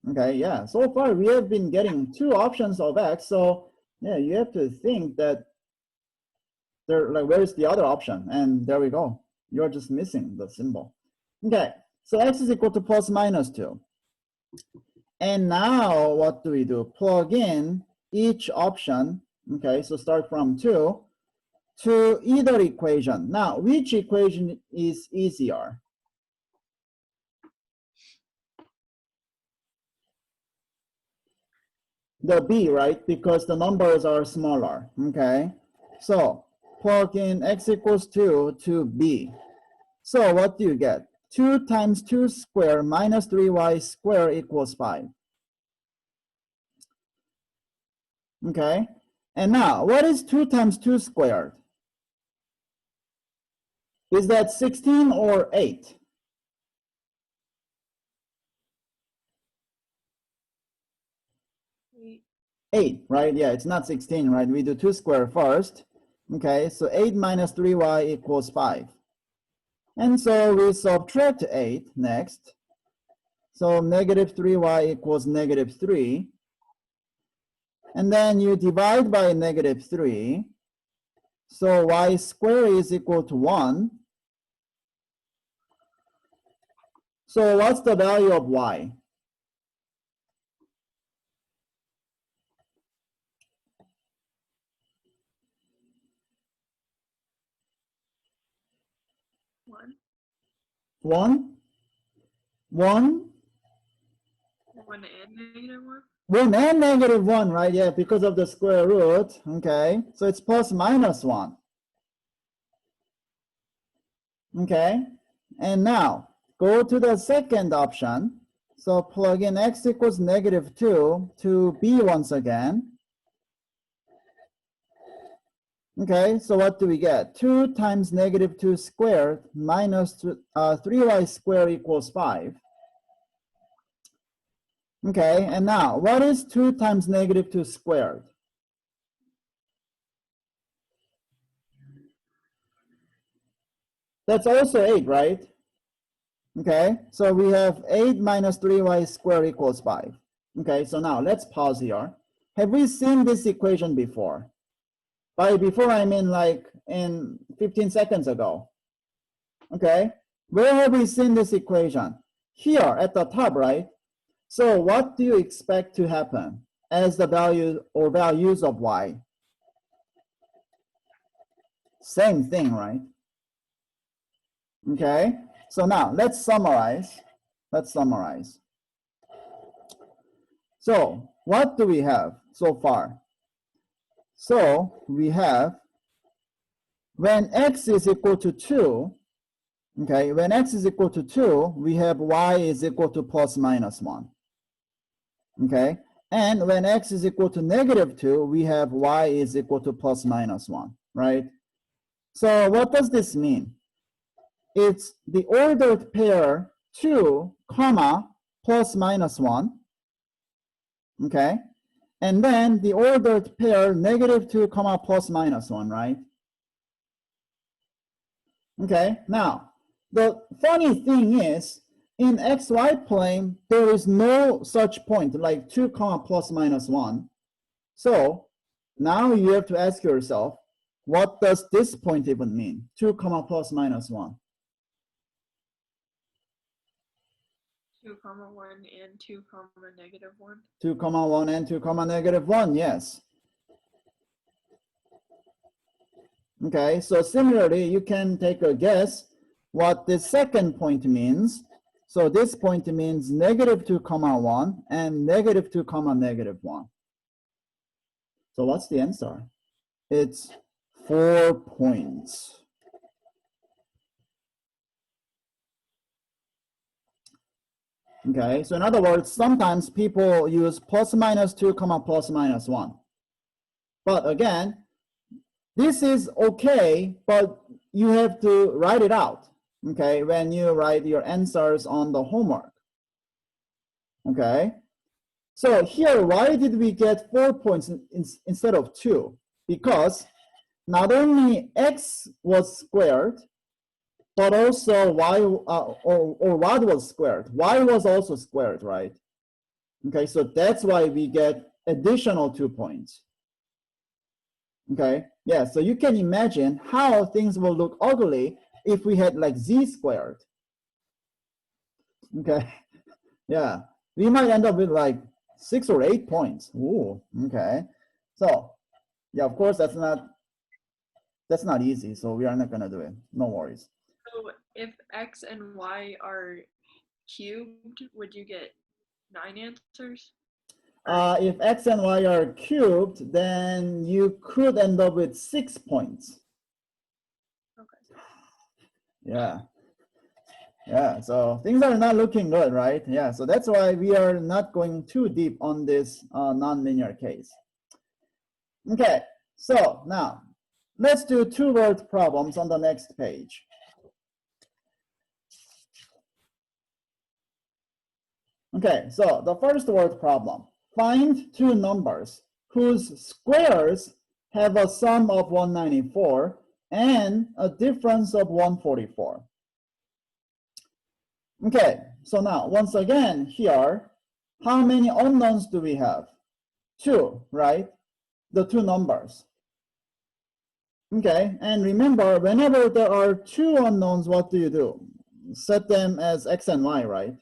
Okay, yeah, so far we have been getting 2 options of x, so yeah, you have to think that there, like, where's the other option? And there we go. You're just missing the symbol. Okay, so x is equal to plus minus 2. And now what do we do? Plug in each option, okay, so start from 2 to either equation. Now, which equation is easier? The B, right? Because the numbers are smaller, okay? So plug in x equals 2 to B. So what do you get? 2 times 2 squared minus 3y squared equals 5. Okay, and now what is 2 times 2 squared? Is that 16 or 8? 8, right? Yeah, it's not 16, right? We do 2 squared first. Okay, so 8 minus 3y equals 5. And so we subtract 8 next. So negative 3y equals negative 3. And then you divide by negative 3. So y squared is equal to 1. So what's the value of y? One. 1? 1? 1 and -1? 1 and negative 1, right? Yeah, because of the square root. Okay, so it's plus minus 1. Okay, and now go to the second option. So plug in x equals negative 2 to b once again. Okay, so what do we get? 2 times negative 2 squared minus 3y squared equals 5. Okay, and now what is 2 times negative 2 squared? That's also 8, right? Okay, so we have 8 minus 3y squared equals 5. Okay, so now let's pause here. Have we seen this equation before? By before, I mean like in 15 seconds ago. Okay, where have we seen this equation? Here at the top, right? So what do you expect to happen as the value or values of y? Same thing, right? Okay, so now let's summarize. Let's summarize. So what do we have so far? So we have when x is equal to 2, okay, when x is equal to 2, we have y is equal to plus minus 1. Okay, and when x is equal to negative 2, we have y is equal to plus minus 1, right? So what does this mean? It's the ordered pair 2, comma, plus minus 1, okay? And then the ordered pair negative 2, comma, plus minus 1, right? Okay, now, the funny thing is, in xy plane, there is no such point, like 2, comma, plus minus 1. So now you have to ask yourself, what does this point even mean? 2, comma, plus minus 1. 2, 1 and 2, -1. 2, comma, 1 and 2, comma, negative 1, yes. Okay, so similarly, you can take a guess what the second point means. So this point means negative 2, comma, 1 and negative 2, comma, negative 1. So what's the answer? It's 4 points. Okay, so in other words, sometimes people use plus minus 2, comma, plus minus 1. But again, this is okay, but you have to write it out, okay, when you write your answers on the homework. Okay, so here, why did we get 4 points instead of 2? Because not only x was squared, but also y, or what was squared? Y was also squared, right? Okay, so that's why we get additional 2 points. Okay, yeah, so you can imagine how things will look ugly if we had like z squared. Okay, yeah, we might end up with like 6 or 8 points. Ooh, okay. So, yeah, of course, that's not easy, so we are not gonna do it. No worries. So if x and y are cubed, would you get 9 answers? If x and y are cubed, then you could end up with 6 points. Okay. Yeah. Yeah, so things are not looking good, right? Yeah, so that's why we are not going too deep on this nonlinear case. Okay, so now let's do two-word problems on the next page. Okay, so the first word problem. Find two numbers whose squares have a sum of 194 and a difference of 144. Okay, so now once again here, how many unknowns do we have? Two, right? The two numbers. Okay, and remember, whenever there are two unknowns, what do? Set them as x and y, right?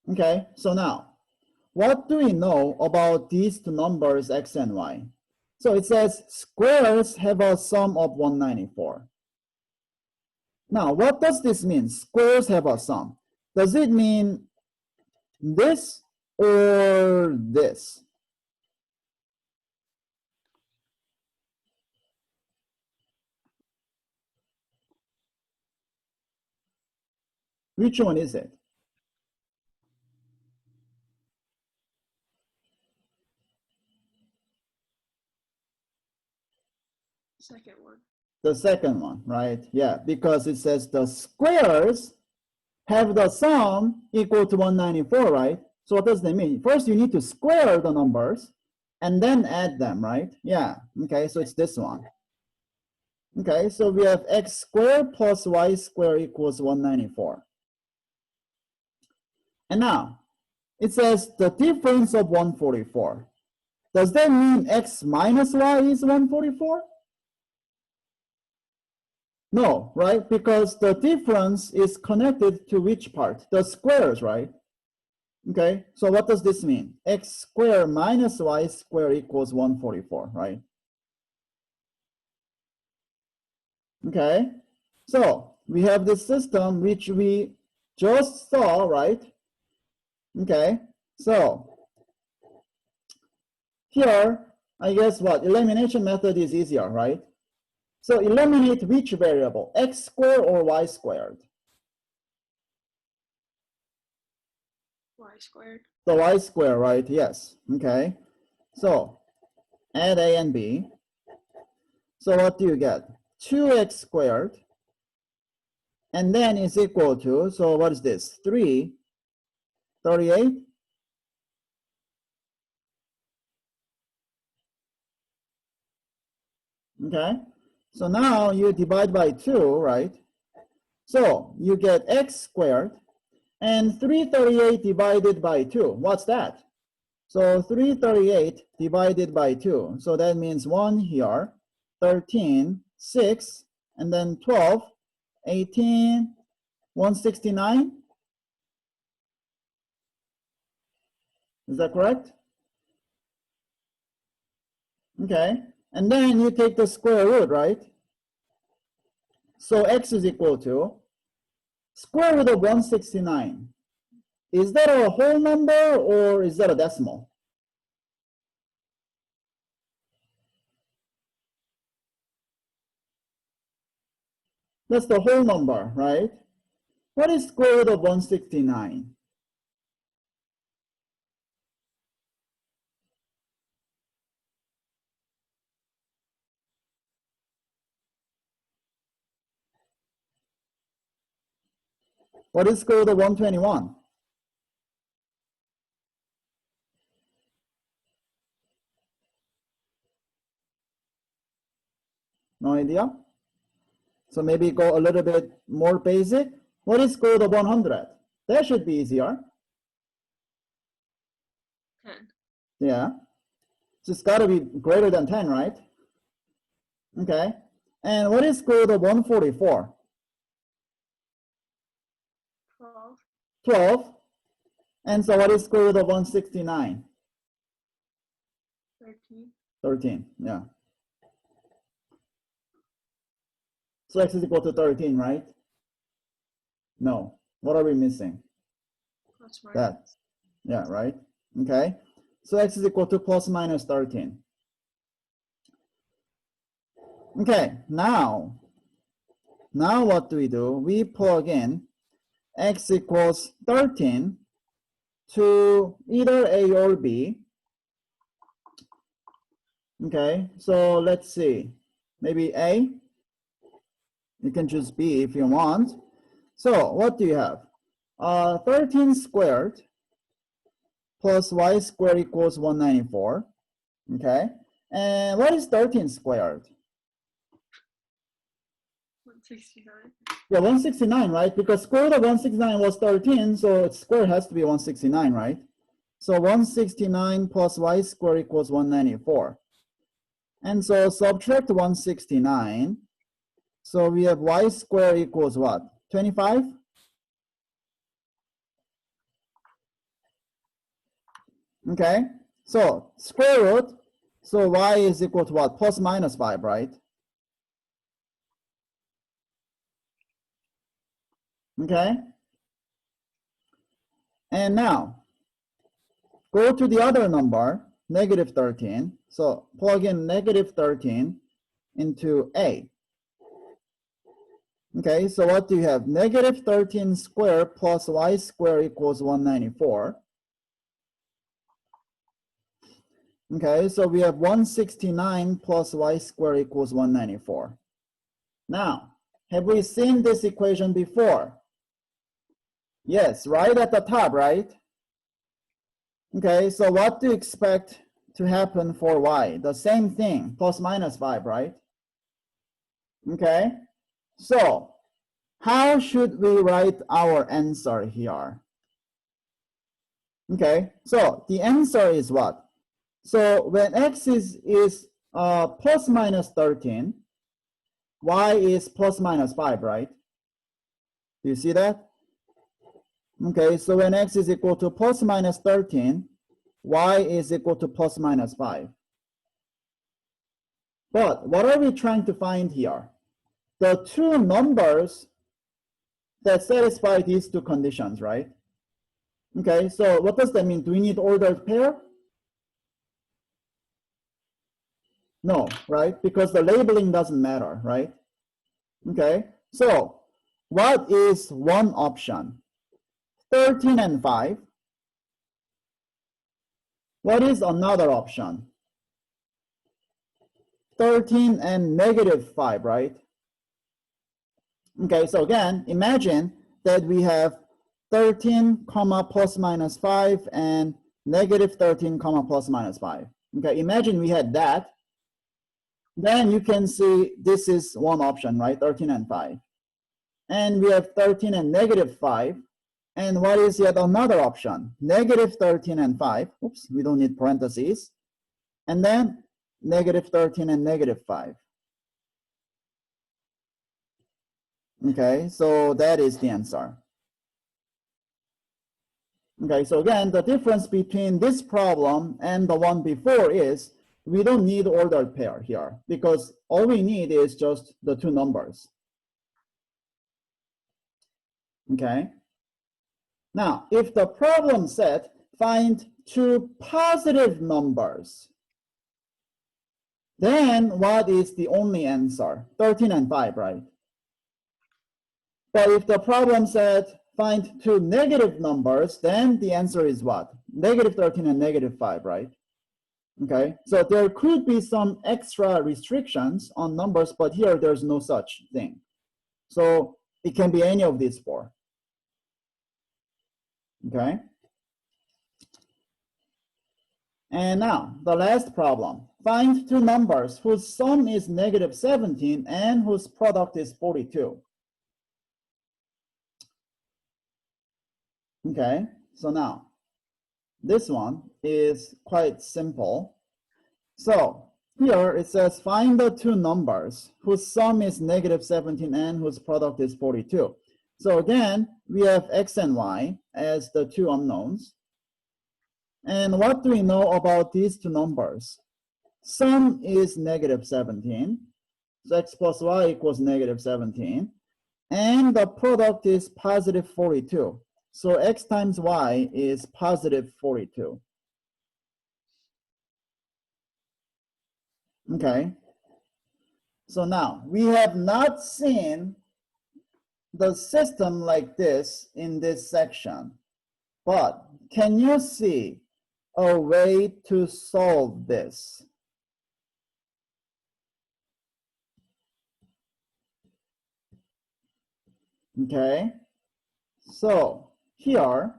Okay, so now, what do we know about these two numbers, x and y? So it says squares have a sum of 194. Now, what does this mean? Squares have a sum. Does it mean this or this? Which one is it? Second one. The second one, right? Yeah, because it says the squares have the sum equal to 194, right? So what does that mean? First, you need to square the numbers and then add them, right? Yeah, okay, so it's this one. Okay, so we have x squared plus y squared equals 194. And now, it says the difference of 144. Does that mean x minus y is 144? No, right? Because the difference is connected to which part? The squares, right? Okay, so what does this mean? X squared minus y squared equals 144, right? Okay, so we have this system which we just saw, right? Okay, so here, I guess what? Elimination method is easier, right? So eliminate which variable? X squared or y squared? Y squared. The y squared, right? Yes. Okay. So add a and b. So what do you get? 2x squared. And then is equal to, so what is this? 338. Okay. So now you divide by 2, right? So you get x squared. And 338 divided by 2. What's that? So 338 divided by 2. So that means 1 here, 13, 6, and then 12, 18, 169. Is that correct? Okay. And then you take the square root, right? So x is equal to square root of 169. Is that a whole number or is that a decimal? That's the whole number, right? What is square root of 169? What is square root of 121? No idea? So maybe go a little bit more basic. What is square root of 100? That should be easier. 10. Yeah. So it's got to be greater than 10, right? Okay. And what is square root of 144? 12. 12. And so what is square root of 169? 13. 13, yeah. So x is equal to 13, right? No. What are we missing? Plus minus. That. Yeah, right? Okay. So x is equal to plus minus 13. Okay, now what do? We plug in x equals 13 to either A or B. Okay, so let's see. Maybe A. You can choose B if you want. So what do you have? 13 squared plus y squared equals 194. Okay, and what is 13 squared? 169. Yeah, 169, right? Because square root of 169 was 13, so its square has to be 169, right? So 169 plus y squared equals 194. And so subtract 169. So we have y squared equals what? 25? Okay, so square root, so y is equal to what? Plus minus 5, right? Okay, and now go to the other number, negative 13. So plug in negative 13 into A. Okay, so what do you have? Negative 13 squared plus y squared equals 194. Okay, so we have 169 plus y squared equals 194. Now, have we seen this equation before? Yes, right at the top, right? Okay, so what do you expect to happen for y? The same thing, plus minus 5, right? Okay, so how should we write our answer here? Okay, so the answer is what? So when x is plus minus 13, y is plus minus 5, right? Do you see that? Okay, so when x is equal to plus minus 13, y is equal to plus minus 5. But what are we trying to find here? The two numbers that satisfy these two conditions, right? Okay, so what does that mean? Do we need ordered pair? No, right? Because the labeling doesn't matter, right? Okay, so what is one option? 13 and 5. What is another option? 13 and negative 5, right? Okay, so again, imagine that we have 13 comma plus minus 5 and negative 13 comma plus minus 5. Okay, imagine we had that. Then you can see this is one option, right? 13 and 5. And we have 13 and negative 5. And what is yet another option? Negative 13 and 5. Oops, we don't need parentheses. And then negative 13 and negative 5. Okay, so that is the answer. Okay, so again, the difference between this problem and the one before is we don't need ordered pair here because all we need is just the two numbers. Okay. Now, if the problem said find two positive numbers, then what is the only answer? 13 and 5, right? But if the problem said find two negative numbers, then the answer is what? Negative 13 and negative 5, right? Okay, so there could be some extra restrictions on numbers, but here there's no such thing. So it can be any of these four. Okay. And now the last problem. Find two numbers whose sum is negative 17 and whose product is 42. Okay, so now this one is quite simple. So here it says find the two numbers whose sum is negative 17 and whose product is 42. So again, we have x and y as the two unknowns. And what do we know about these two numbers? Sum is negative 17. So x plus y equals negative 17. And the product is positive 42. So x times y is positive 42. Okay. So now we have not seen the system like this in this section. But can you see a way to solve this? Okay, so here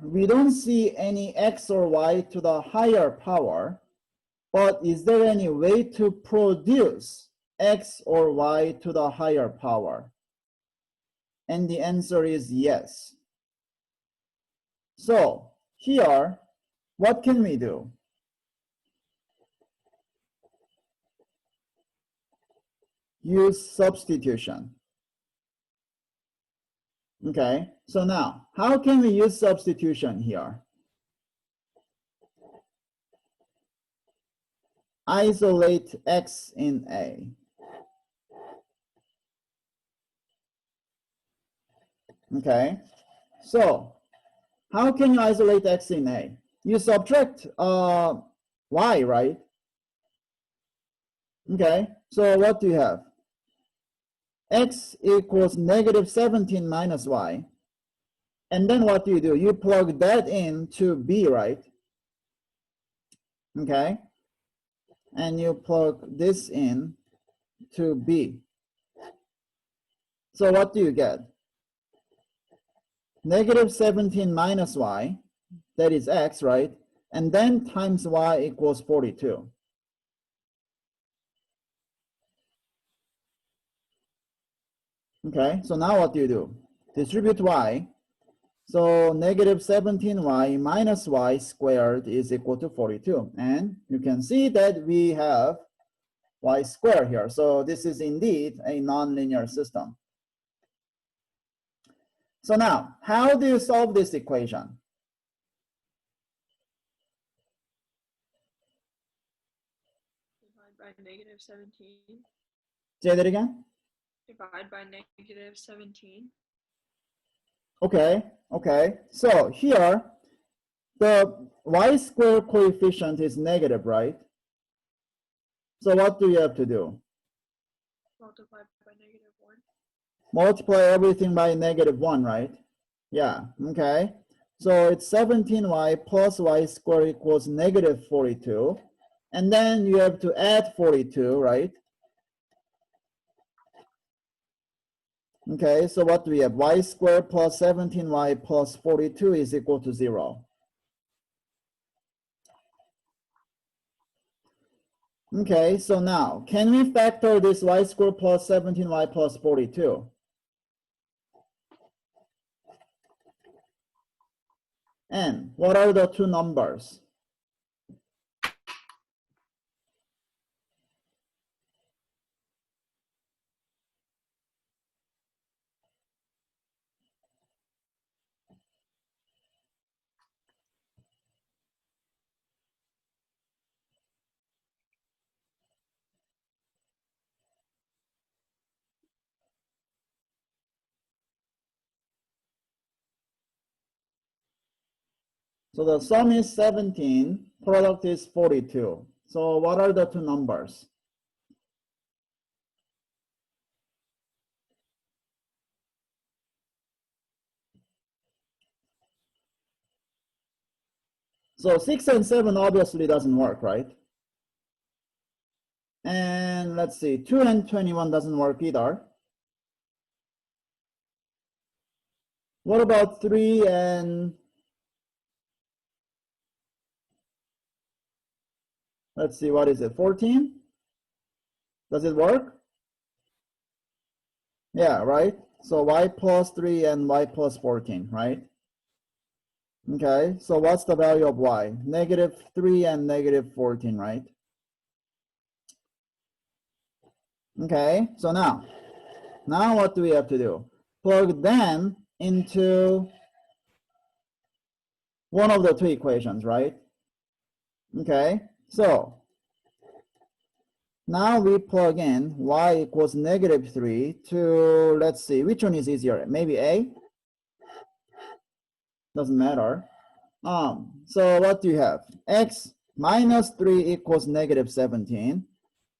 we don't see any x or y to the higher power, but is there any way to produce x or y to the higher power? And the answer is yes. So here, what can we do? Use substitution. Okay, so now, how can we use substitution here? Isolate x in A. Okay, so how can you isolate x in A? You subtract y, right? Okay, so what do you have? X equals negative 17 minus y. And then what do? You plug that into B, right? Okay, and you plug this in to B. So what do you get? Negative 17 minus y, that is x, right? And then times y equals 42. Okay, so now what do? Distribute y. So negative 17y minus y squared is equal to 42. And you can see that we have y squared here. So this is indeed a nonlinear system. So now, how do you solve this equation? Divide by negative 17. Say that again. Divide by negative 17. Okay, okay. So here, the y squared coefficient is negative, right? So what do you have to do? Multiply by negative 1. Multiply everything by negative 1, right? Yeah, okay. So it's 17y plus y squared equals negative 42. And then you have to add 42, right? Okay, so what do we have? Y squared plus 17y plus 42 is equal to 0. Okay, so now, can we factor this y squared plus 17y plus 42? And what are the two numbers? So the sum is 17, product is 42. So what are the two numbers? So 6 and 7 obviously doesn't work, right? And let's see, 2 and 21 doesn't work either. What about 3 and, let's see, what is it, 14? Does it work? Yeah, right? So y plus 3 and y plus 14, right? Okay, so what's the value of y? Negative 3 and negative 14, right? Okay, so now what do we have to do? Plug them into one of the two equations, right? Okay, so now we plug in y equals negative 3 to, let's see, which one is easier? Maybe A? Doesn't matter. So what do you have? X minus 3 equals negative 17.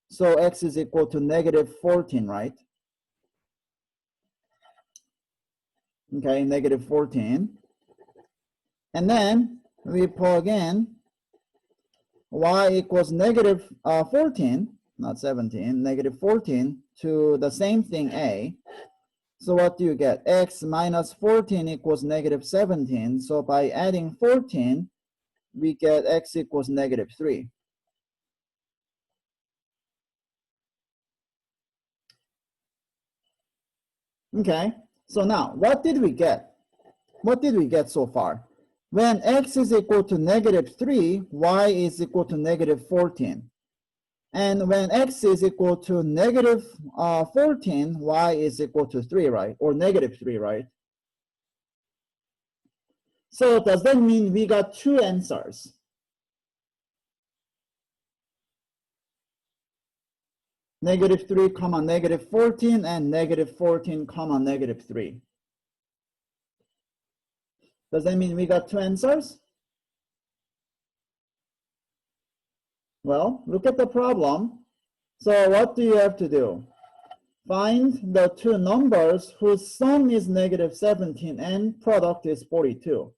So x is equal to negative 14, right? okay, negative 14. And then we plug in y equals negative 14, not 17, negative 14 to the same thing a. So what do you get? X minus 14 equals negative 17. So by adding 14, we get x equals negative 3. Okay, so now what did we get? What did we get so far? When x is equal to negative 3, y is equal to negative 14. And when x is equal to negative 14, y is equal to 3, right? Or negative 3, right? So does that mean we got two answers? Negative 3 comma negative 14 and negative 14 comma negative 3. Does that mean we got two answers? Well, look at the problem. So what do you have to do? Find the two numbers whose sum is negative 17 and product is 42.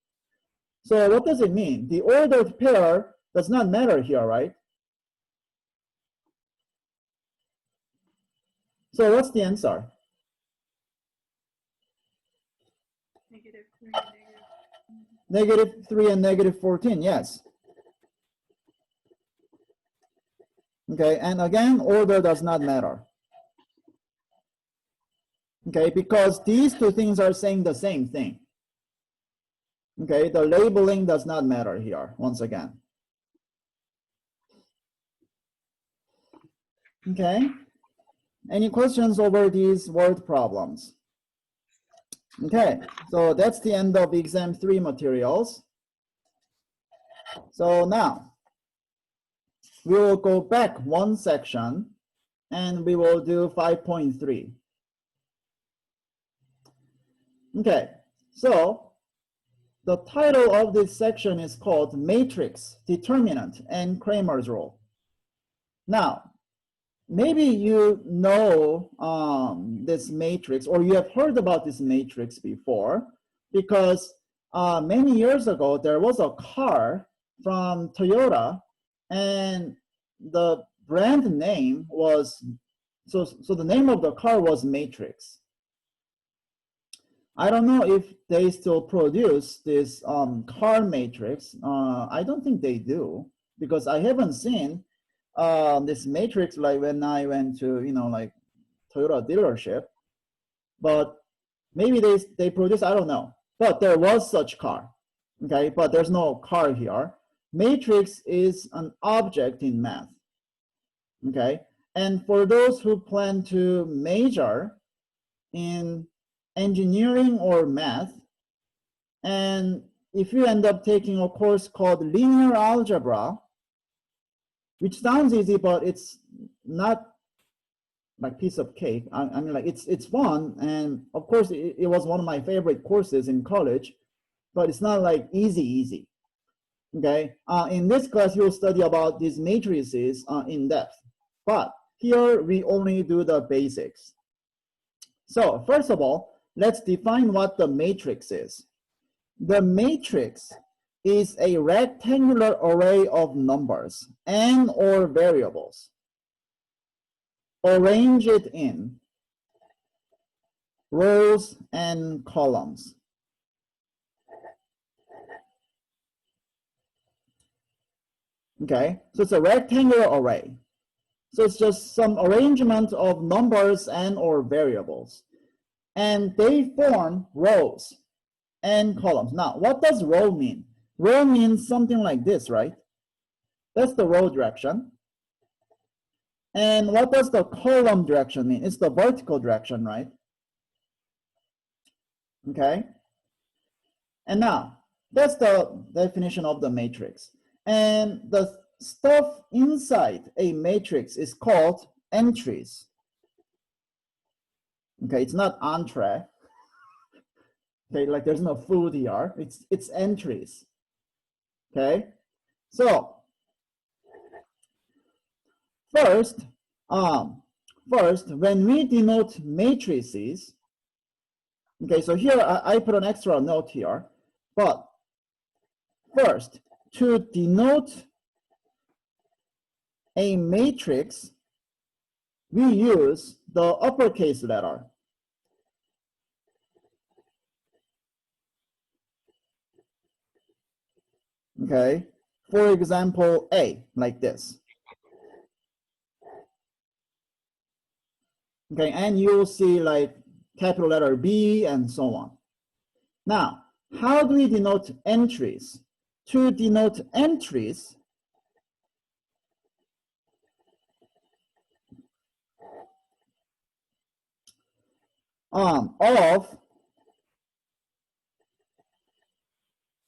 So what does it mean? The ordered pair does not matter here, right? So what's the answer? Negative 3 and negative. Negative 3 and negative 14, yes. Okay, and again, order does not matter. Okay, because these two things are saying the same thing. Okay, the labeling does not matter here, once again. Okay, any questions over these word problems? Okay, so that's the end of exam 3 materials. So now, we will go back one section and we will do 5.3. Okay, so the title of this section is called Matrix, Determinant, and Cramer's Rule. Now, maybe you know this matrix, or you have heard about this matrix before, because many years ago, there was a car from Toyota, and the brand name was, so the name of the car was Matrix. I don't know if they still produce this car matrix. I don't think they do, because I haven't seen this matrix like when I went to, like Toyota dealership. But maybe they produce, I don't know. But there was such car, okay? But there's no car here. Matrix is an object in math, okay? And for those who plan to major in engineering or math, and if you end up taking a course called linear algebra, which sounds easy, but it's not like piece of cake. I mean, like it's fun, and of course it was one of my favorite courses in college, but it's not like easy. Okay, in this class you'll study about these matrices in depth, but here we only do the basics. So first of all, let's define what the matrix is. The matrix is a rectangular array of numbers and or variables. Arrange it in rows and columns. Okay, so it's a rectangular array. So it's just some arrangement of numbers and or variables. And they form rows and columns. Now, what does row mean? Row means something like this, right? That's the row direction. And what does the column direction mean? It's the vertical direction, right? Okay. And now, that's the definition of the matrix. And the stuff inside a matrix is called entries. Okay, it's not entree. Okay, like there's no food here. It's entries. Okay, so first, when we denote matrices, Okay, so here I put an extra note here, but first, to denote a matrix, we use the uppercase letter. Okay, for example, A, like this. Okay, and you'll see like capital letter B and so on. Now, how do we denote entries? To denote entries, of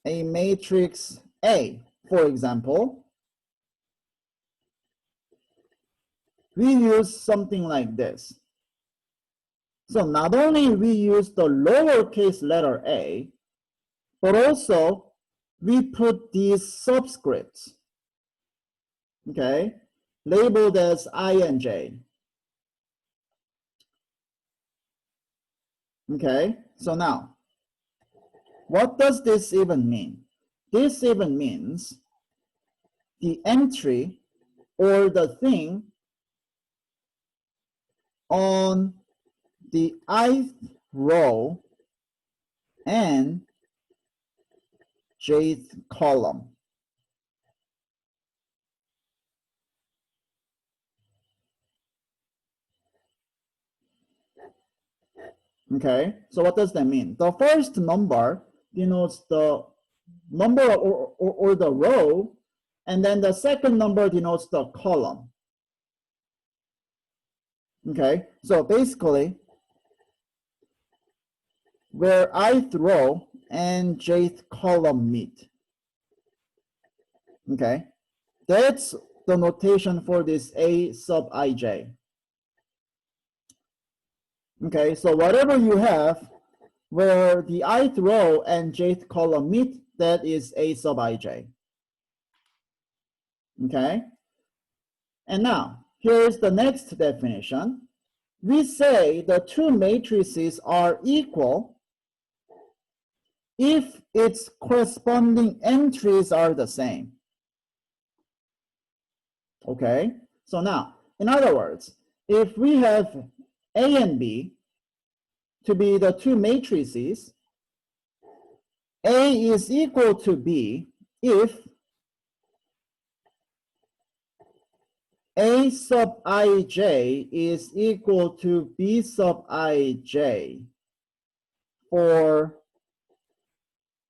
a matrix A, for example, we use something like this. So not only we use the lowercase letter a, but also we put these subscripts, okay, labeled as I and J. Okay, so now, what does this even mean? This even means the entry or the thing on the ith row and jth column. Okay, so what does that mean? The first number denotes the number or the row, and then the second number denotes the column. Okay, so basically, where ith row and jth column meet. Okay, that's the notation for this A sub ij. Okay, so whatever you have where the ith row and jth column meet, that is A sub ij. Okay, and now here's the next definition. We say the two matrices are equal if its corresponding entries are the same. Okay, so now, in other words, if we have A and B to be the two matrices, A is equal to B if A sub ij is equal to B sub ij for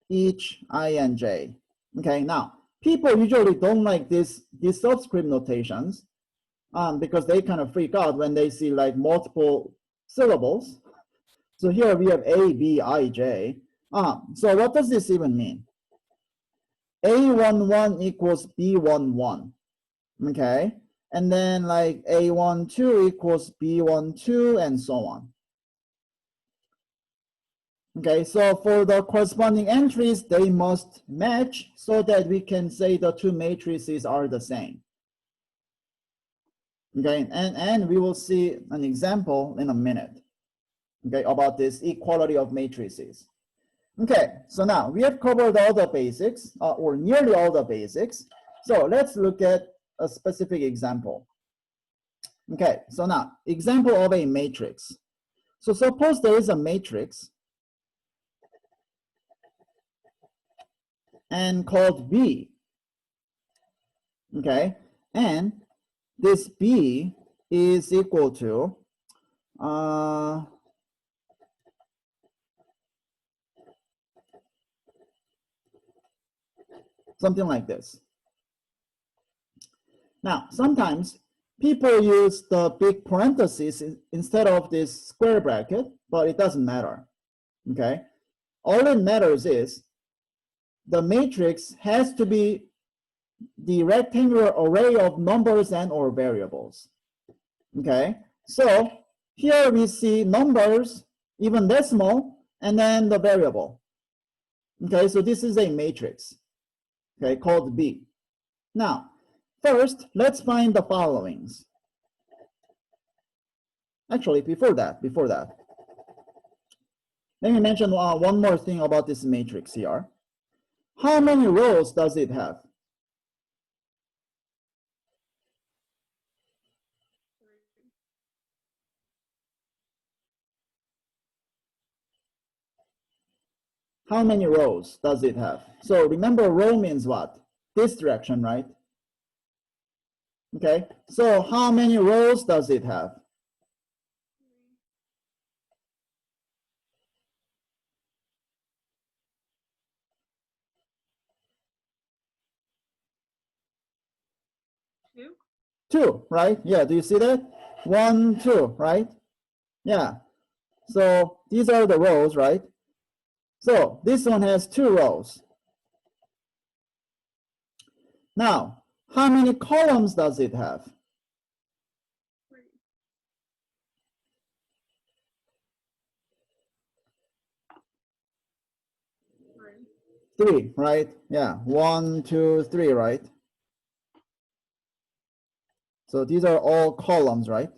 each I and j. Okay, now people usually don't like these subscript notations because they kind of freak out when they see like multiple syllables. So here we have A, B, I, J. So what does this even mean? A11 equals B11. Okay, and then like A12 equals B12 and so on. Okay, so for the corresponding entries, they must match so that we can say the two matrices are the same. Okay, and we will see an example in a minute, okay, about this equality of matrices. Okay, so now we have covered all the basics, or nearly all the basics. So let's look at a specific example. Okay, so now, example of a matrix. So suppose there is a matrix and called B. Okay, and this B is equal to something like this. Now, sometimes people use the big parentheses instead of this square bracket, but it doesn't matter. Okay, all it matters is the matrix has to be the rectangular array of numbers and or variables. Okay, so here we see numbers, even decimal, and then the variable. Okay, so this is a matrix, okay, called B. Now, first, let's find the followings. Actually, before that, Let me mention one more thing about this matrix here. How many rows does it have? How many rows does it have? So remember, row means what? This direction, right? Okay, so how many rows does it have? Two? Two, right? Yeah, do you see that? 1, 2, right? Yeah, so these are the rows, right? So this one has 2 rows. Now, how many columns does it have? Three. 3, right? Yeah, 1, 2, 3, right? So these are all columns, right?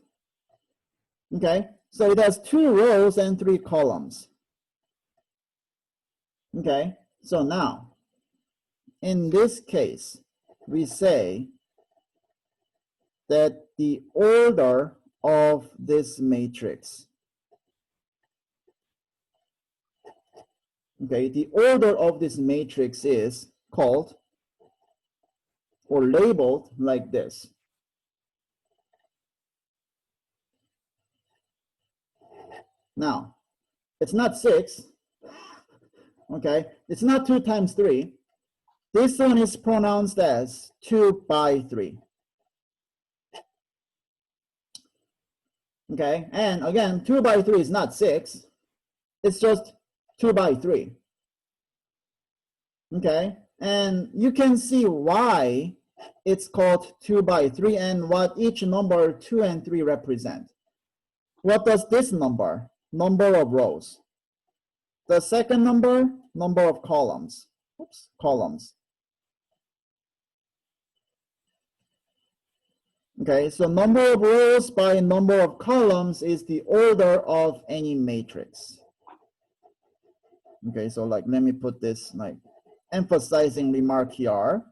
Okay, so it has 2 rows and 3 columns. Okay, so now, in this case, we say that the order of this matrix, okay, the order of this matrix is called or labeled like this. Now, it's not 6, okay? It's not 2 times 3. This one is pronounced as 2 by 3. Okay, and again, 2 by 3 is not 6. It's just 2 by 3. Okay, and you can see why it's called 2 by 3 and what each number 2 and 3 represent. What does this number? Number of rows. The second number, number of columns. Oops, columns. Okay, so number of rows by number of columns is the order of any matrix. Okay, so like, let me put this like emphasizing remark here.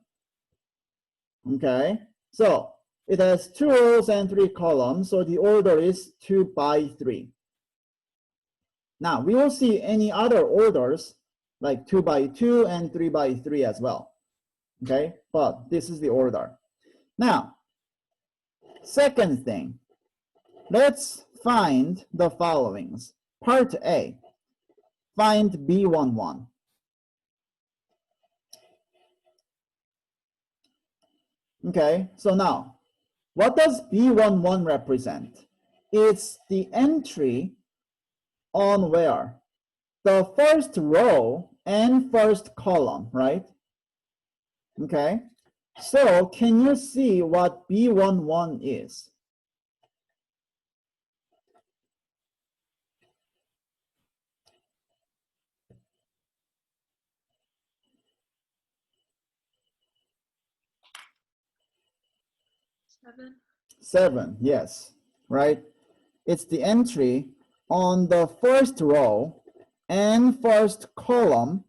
Okay, so it has 2 rows and 3 columns, so the order is 2 by 3. Now, we will see any other orders like 2 by 2 and 3 by 3 as well. Okay, but this is the order. Now, second thing, let's find the followings. Part A, find B11. Okay, so now, what does B11 represent? It's the entry on where? The first row and first column, right? Okay, so can you see what B11 is? Seven. 7, yes, right? It's the entry on the first row and first column,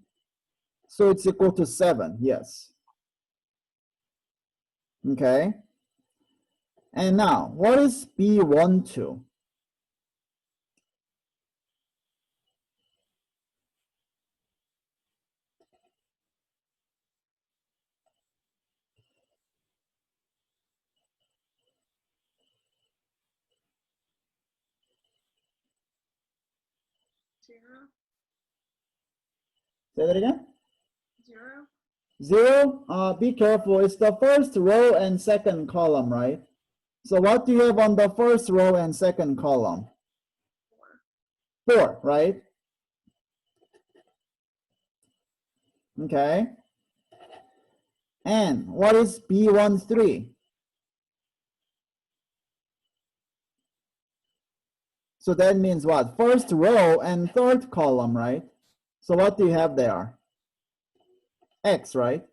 so it's equal to 7, yes. Okay, and now what is B12? Zero. Say that again. 0. 0, be careful, it's the first row and second column, right? So what do you have on the first row and second column? 4. 4, right? Okay. And what is B13? So that means what? First row and third column, right? So what do you have there? X, right?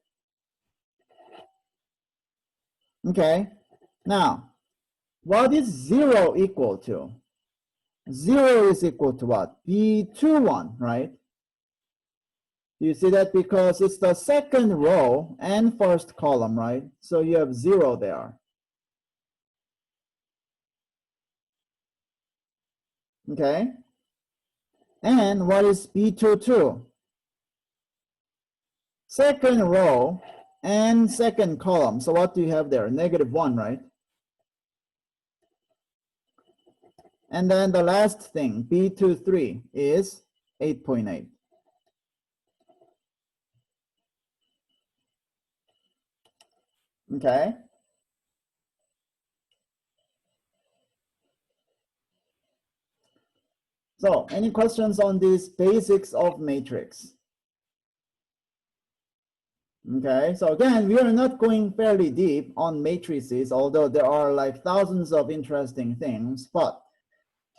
Okay. Now, what is 0 equal to? 0 is equal to what? B21, right? You see that because it's the second row and first column, right? So you have 0 there. Okay? And what is B22? Second row and second column. So what do you have there? -1, right? And then the last thing, B23 is 8.8. Okay? So any questions on these basics of matrix? Okay, so again, we are not going fairly deep on matrices, although there are like thousands of interesting things, but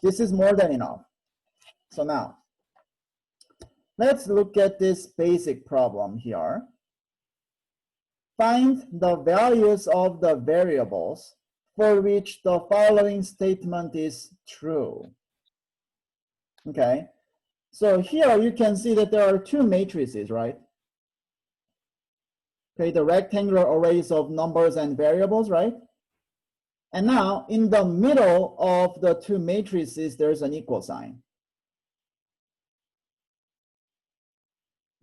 this is more than enough. So now, let's look at this basic problem here. Find the values of the variables for which the following statement is true. Okay, so here you can see that there are two matrices, right? Okay, the rectangular arrays of numbers and variables, right? And now in the middle of the two matrices, there's an equal sign.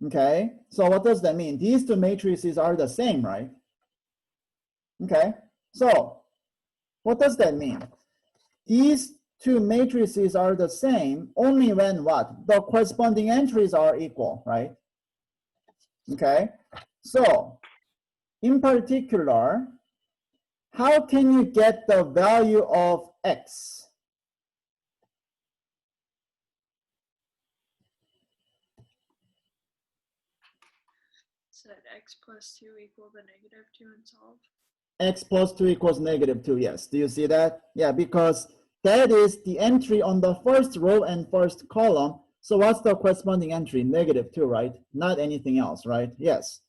Okay, so what does that mean? These two matrices are the same, right? Okay, so what does that mean? These two matrices are the same only when what? The corresponding entries are equal, right? Okay, so in particular, how can you get the value of x? Set x plus 2 equal the -2 and solve. X plus 2 equals -2, yes. Do you see that? Yeah, because that is the entry on the first row and first column. So what's the corresponding entry? -2, right? Not anything else, right? Yes.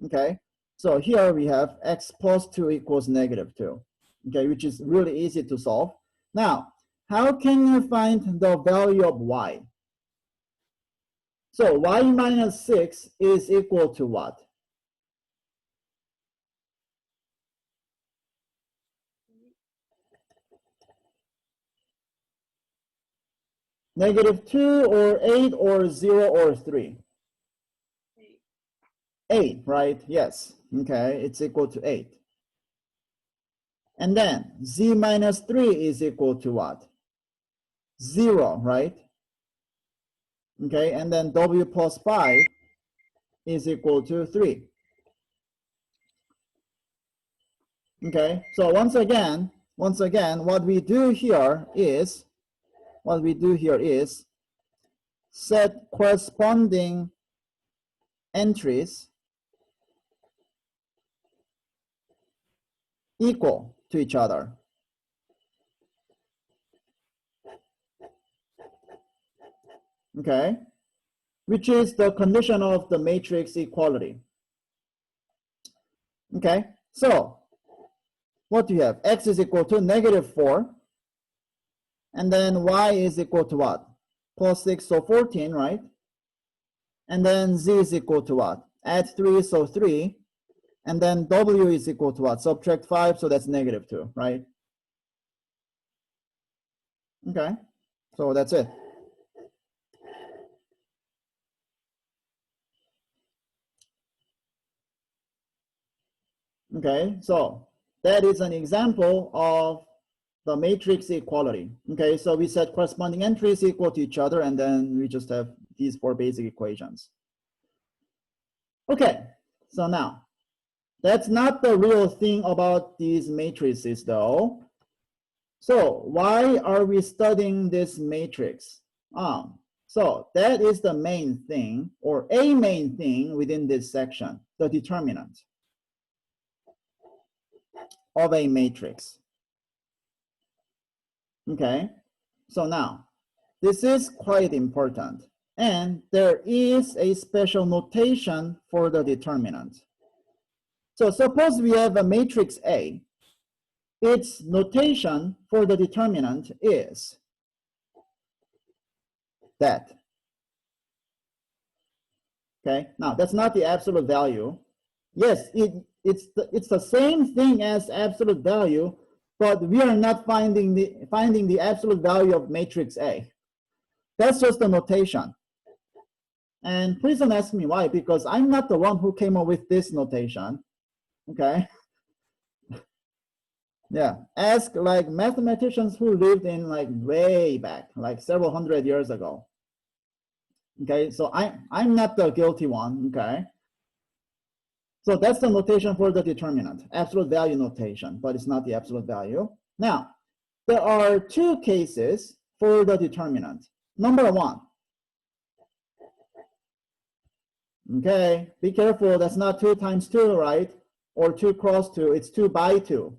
Okay, so here we have x plus 2 equals -2, okay, which is really easy to solve. Now, how can you find the value of y? So y minus 6 is equal to what? -2 or 8 or 0 or 3? 8, right? Yes. Okay, it's equal to 8. And then z minus 3 is equal to what? 0, right? Okay, and then w plus 5 is equal to 3. Okay, so once again, what we do here is set corresponding entries equal to each other. Okay, which is the condition of the matrix equality. Okay, so what do you have? X is equal to -4, and then y is equal to what? Plus 6, so 14, right? And then z is equal to what? Add 3, so 3. And then w is equal to what? Subtract 5, so that's -2, right? Okay, so that's it. Okay, so that is an example of the matrix equality. Okay, so we set corresponding entries equal to each other, and then we just have these 4 basic equations. Okay, so now, that's not the real thing about these matrices though. So why are we studying this matrix? So that is the main thing, or a main thing within this section, the determinant of a matrix. Okay, so now, this is quite important, and there is a special notation for the determinant. So suppose we have a matrix A. Its notation for the determinant is that. Okay, now that's not the absolute value. Yes, it's the same thing as absolute value, but we are not finding the absolute value of matrix A. That's just the notation. And please don't ask me why, because I'm not the one who came up with this notation. Okay. Yeah, ask like mathematicians who lived in like way back, like several hundred years ago. Okay, so I'm not the guilty one. Okay, so that's the notation for the determinant, absolute value notation, but it's not the absolute value. Now, there are two cases for the determinant. Number one, okay, be careful, that's not 2 times 2, right? Or 2 cross 2, it's 2 by 2.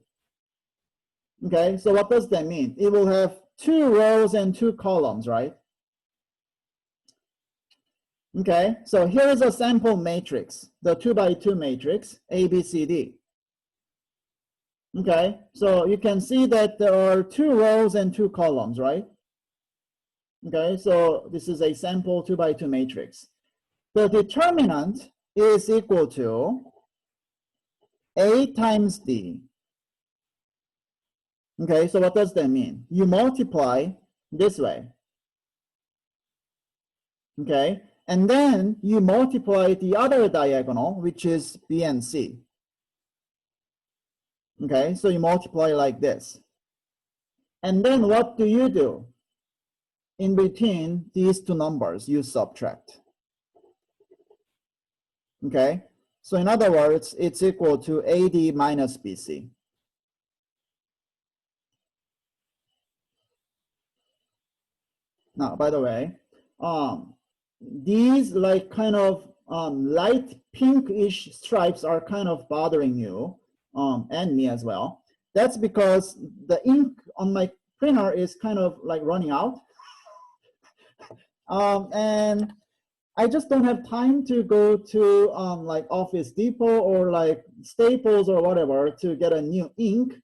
Okay, so what does that mean? It will have 2 rows and 2 columns, right? Okay, so here is a sample matrix, the 2 by 2 matrix, A, B, C, D. Okay, so you can see that there are 2 rows and 2 columns, right? Okay, so this is a sample 2 by 2 matrix. The determinant is equal to A times D. Okay, so what does that mean? You multiply this way. Okay, and then you multiply the other diagonal, which is B and C. Okay, so you multiply like this. And then what do? In between these two numbers, you subtract. Okay, so in other words, it's equal to AD minus BC. Now, by the way, these like kind of light pinkish stripes are kind of bothering you and me as well. That's because the ink on my printer is kind of like running out. And I just don't have time to go to like Office Depot or like Staples or whatever to get a new ink.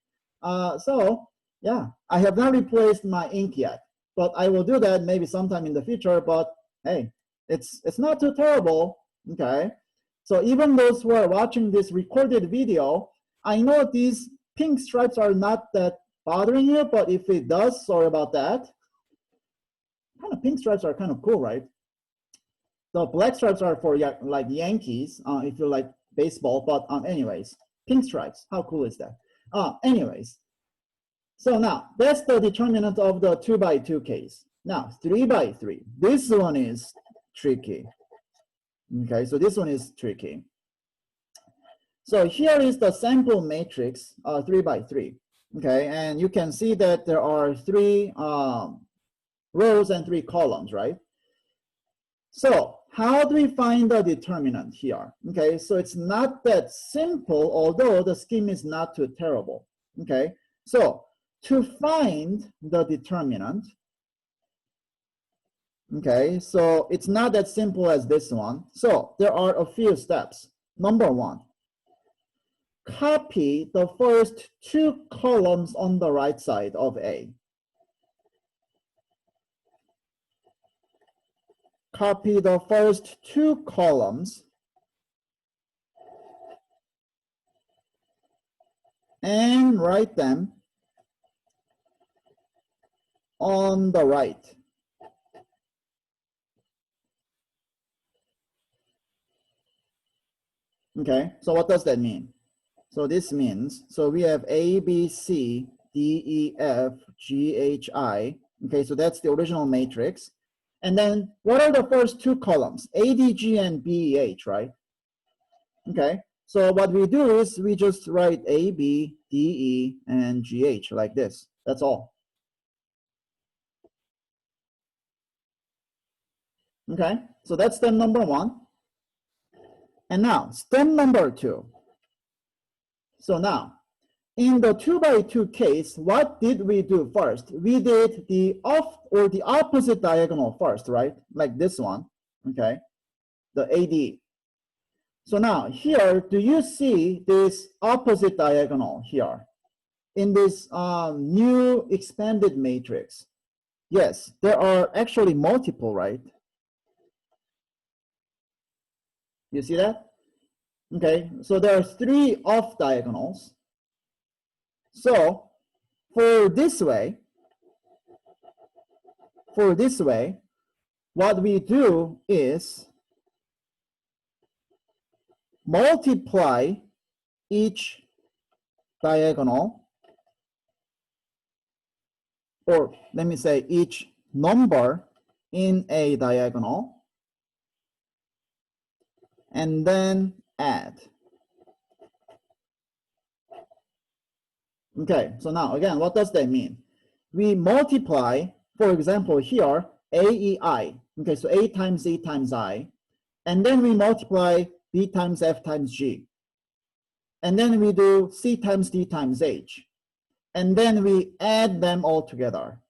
So yeah, I have not replaced my ink yet, but I will do that maybe sometime in the future. But hey, it's not too terrible. Okay, so even those who are watching this recorded video, I know these pink stripes are not that bothering you, but if it does, sorry about that. Kind of pink stripes are kind of cool, right? The black stripes are for like Yankees, if you like baseball, but anyways, pink stripes, how cool is that? Anyways, so now that's the determinant of the 2 by 2 case. Now 3 by 3, this one is tricky. Okay, so this one is tricky. So here is the sample matrix, 3 by 3. Okay, and you can see that there are 3 rows and 3 columns, right? So how do we find the determinant here? Okay, so it's not that simple, although the scheme is not too terrible. Okay, so to find the determinant, okay, so it's not that simple as this one. So there are a few steps. Number one, copy the first 2 columns on the right side of A. Copy the first 2 columns and write them on the right. Okay, so what does that mean? So this means, so we have A, B, C, D, E, F, G, H, I. Okay, so that's the original matrix. And then what are the first 2 columns? A, D, G, and B, E, H, right? Okay, so what we do is we just write A, B, D, E, and G, H like this. That's all. Okay, so that's step number 1. And now step number 2. So now, in the 2 by 2 case, what did we do first? We did the off or the opposite diagonal first, right? Like this one, okay? The AD. So now here, do you see this opposite diagonal here in this new expanded matrix? Yes, there are actually multiple, right? You see that? Okay, so there are 3 off diagonals. So for this way, what we do is multiply each diagonal, or let me say each number in a diagonal, and then add. Okay, so now again, what does that mean? We multiply, for example, here, AEI. Okay, so A times E times I. And then we multiply B times F times G. And then we do C times D times H. And then we add them all together.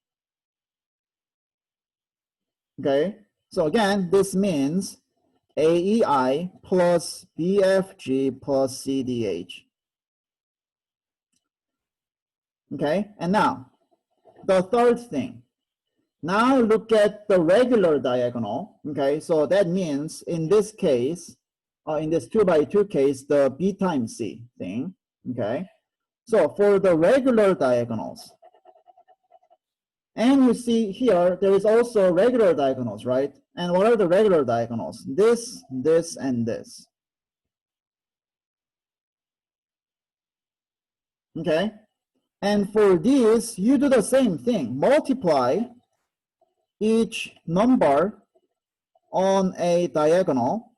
Okay, so again, this means AEI plus BFG plus CDH. Okay, and now the third thing. Now look at the regular diagonal. Okay, so that means in this case, in this 2 by 2 case, the B times C thing. Okay, so for the regular diagonals, and you see here, there is also regular diagonals, right? And what are the regular diagonals? This, this, and this. Okay, and for these, you do the same thing. Multiply each number on a diagonal.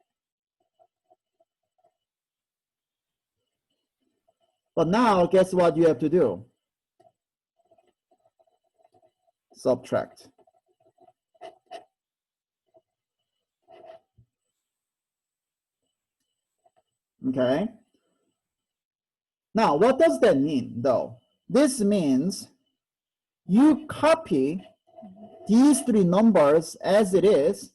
But now, guess what you have to do? Subtract. Okay. Now, what does that mean, though? This means you copy these 3 numbers as it is,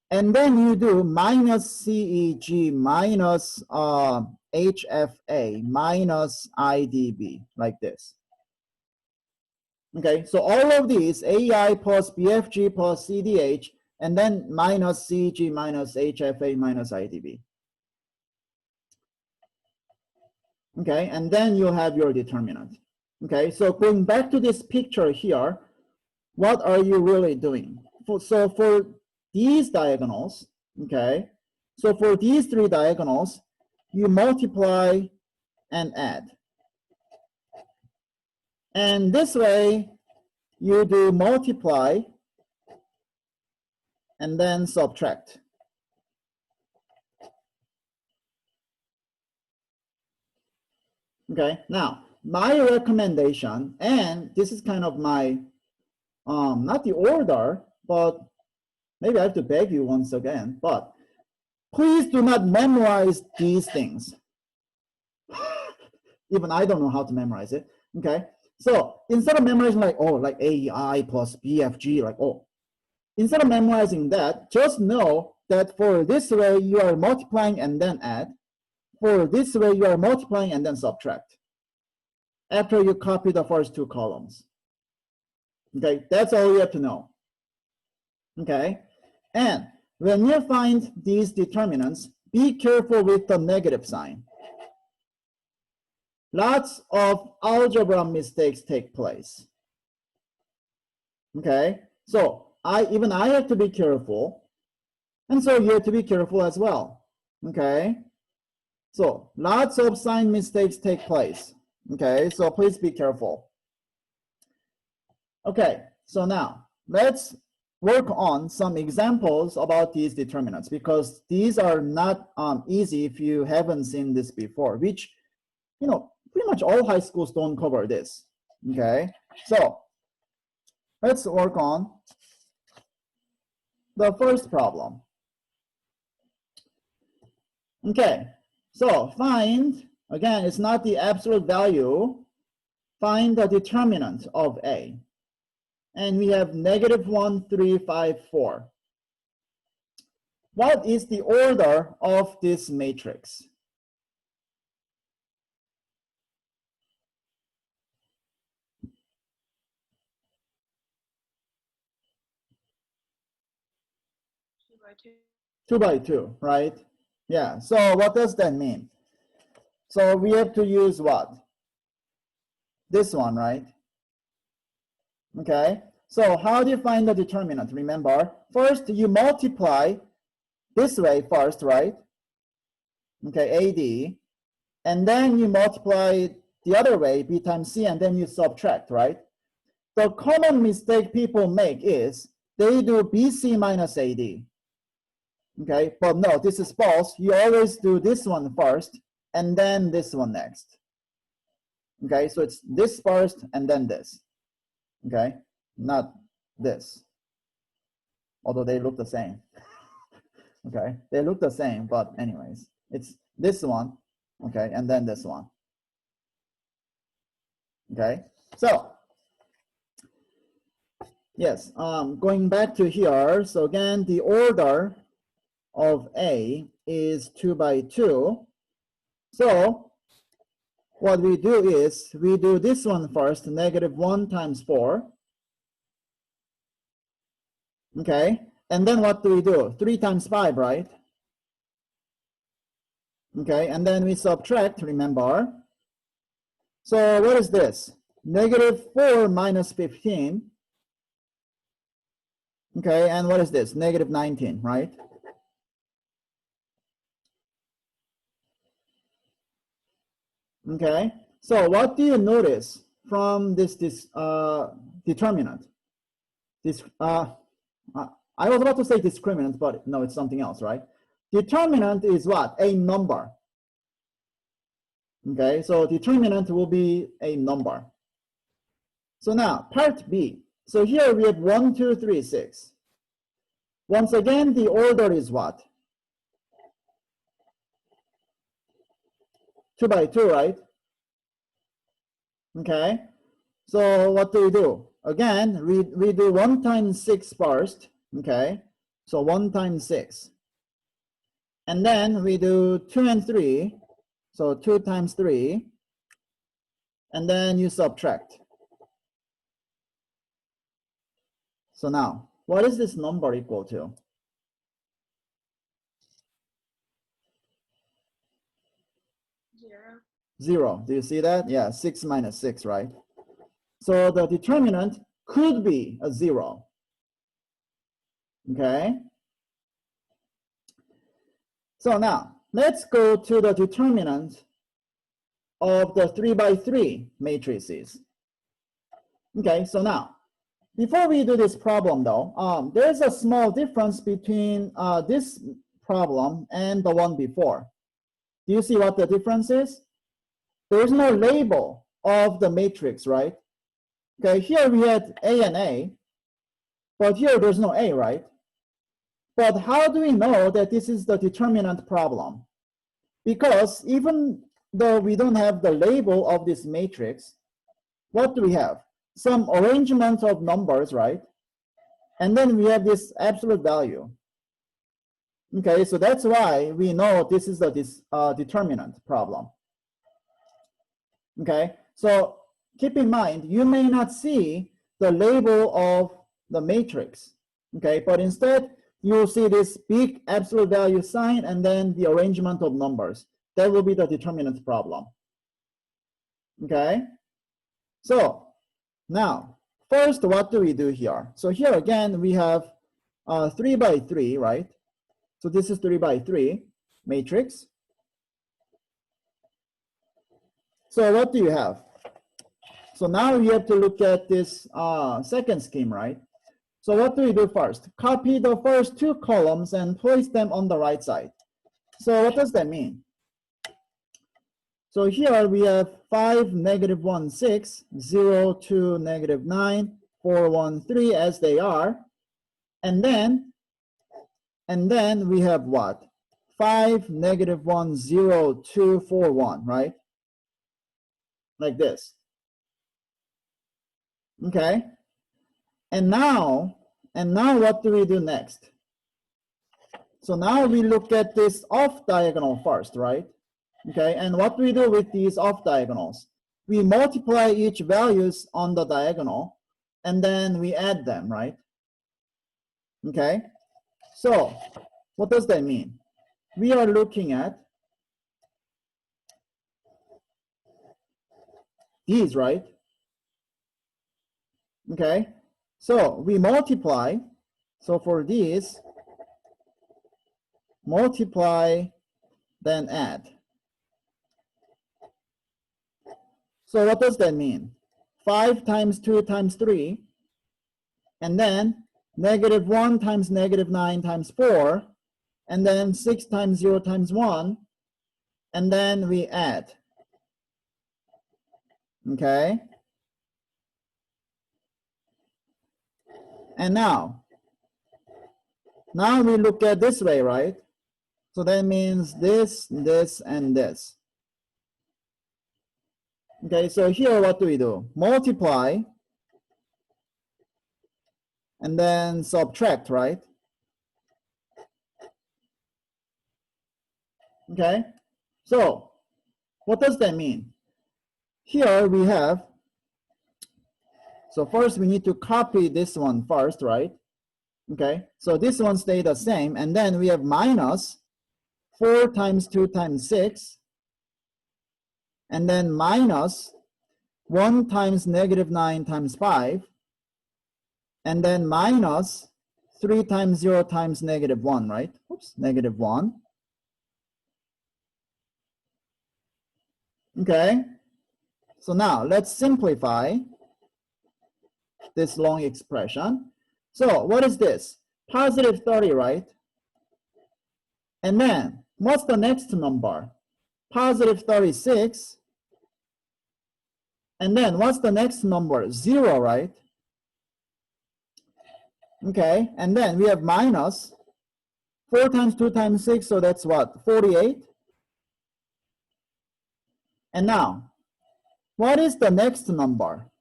and then you do minus CEG minus HFA minus IDB, like this. Okay, so all of these, AEI plus BFG plus CDH, and then minus CEG minus HFA minus IDB. Okay, and then you have your determinant. Okay, so going back to this picture here, what are you really doing? So for these diagonals, okay, so for these 3 diagonals, you multiply and add. And this way, you do multiply and then subtract. Okay, now my recommendation, and this is kind of my, not the order, but maybe I have to beg you once again, but please do not memorize these things. Even I don't know how to memorize it. Okay, so instead of memorizing like, oh, like AEI plus BFG, like, oh, instead of memorizing that, just know that for this way you are multiplying and then add. For this way you are multiplying and then subtract after you copy the first 2 columns. Okay, that's all you have to know. Okay, and when you find these determinants, be careful with the negative sign. Lots of algebra mistakes take place. Okay, so even I have to be careful, and so you have to be careful as well. Okay, so lots of sign mistakes take place. Okay, so please be careful. Okay, so now let's work on some examples about these determinants, because these are not easy if you haven't seen this before, which, you know, pretty much all high schools don't cover this. Okay, so let's work on the first problem. Okay, so find, again, it's not the absolute value, find the determinant of A. And we have negative 1, 3, 5, 4. What is the order of this matrix? by 2. 2 by 2, right? Yeah, so what does that mean? So we have to use what? This one, right? Okay, so how do you find the determinant? Remember, first you multiply this way first, right? Okay, AD, and then you multiply the other way, B times C, and then you subtract, right? The common mistake people make is they do BC minus AD. Okay, but no, this is false. You always do this one first, and then this one next. Okay, so it's this first, and then this. Okay, not this. Although they look the same. Okay, they look the same, but anyways, it's this one, okay, and then this one. Okay, so yes, going back to here, so again, the order of A is 2 by 2. So what we do is we do this one first, negative 1 times 4. Okay, and then what do we do? 3 times 5, right? Okay, and then we subtract, remember. So what is this? Negative 4 minus 15. Okay, and what is this? Negative 19, right? Okay, so what do you notice from this determinant? This I was about to say discriminant, but no, it's something else, right? Determinant is what? A number. Okay, so determinant will be a number. So now, part B. So here we have 1, 2, 3, 6. Once again, the order is what? 2 by 2, right? Okay, so what do we do? Again, we do 1 times 6 first. Okay, so 1 times 6. And then we do 2 and 3. So 2 times 3. And then you subtract. So now, what is this number equal to? 0. 0. Do you see that? Yeah, 6 minus 6, right? So the determinant could be a 0. Okay. So now, let's go to the determinant of the 3 by 3 matrices. Okay, so now, before we do this problem though, there's a small difference between this problem and the one before. Do you see what the difference is? There's no label of the matrix, right? Okay, here we had A and A, but here there's no A, right? But how do we know that this is the determinant problem? Because even though we don't have the label of this matrix, what do we have? Some arrangement of numbers, right? And then we have this absolute value. Okay, so that's why we know this is the determinant problem. Okay, so keep in mind, you may not see the label of the matrix, okay, but instead you'll see this big absolute value sign and then the arrangement of numbers. That will be the determinant problem. Okay, so now first, what do we do here? So here again we have 3 by 3, right? So this is 3 by 3 matrix. So what do you have? So now you have to look at this second scheme, right? So what do we do first? Copy the first 2 columns and place them on the right side. So what does that mean? So here we have 5, negative 1, 6, 0, 2, negative 9, 4, 1, 3 as they are. And then we have what? 5, negative 1, 0, 2, 4, 1, right? Like this. Okay. And now what do we do next? So now we look at this off diagonal first, right? Okay, and what do we do with these off diagonals? We multiply each values on the diagonal and then we add them, right? Okay, So what does that mean? We are looking at these, right? Okay, so we multiply. So for these, multiply, then add. So what does that mean? 5 times 2 times 3, and then -1 times -9 times 4, and then 6 times 0 times 1, and then we add. Okay? And now we look at this way, right? So that means this, this, and this. Okay, so here what do? Multiply, and then subtract, right? Okay, so what does that mean? Here we have, so first we need to copy this one first, right? Okay, so this one stay the same, and then we have minus 4 times 2 times 6, and then minus 1 times -9 times 5, and then minus 3 times 0 times -1, right? Oops, -1. Okay, so now let's simplify this long expression. So what is this? Positive 30, right? And then what's the next number? Positive 36. And then what's the next number? 0, right? Okay, and then we have minus 4 times 2 times 6, so that's what? 48. And now, what is the next number?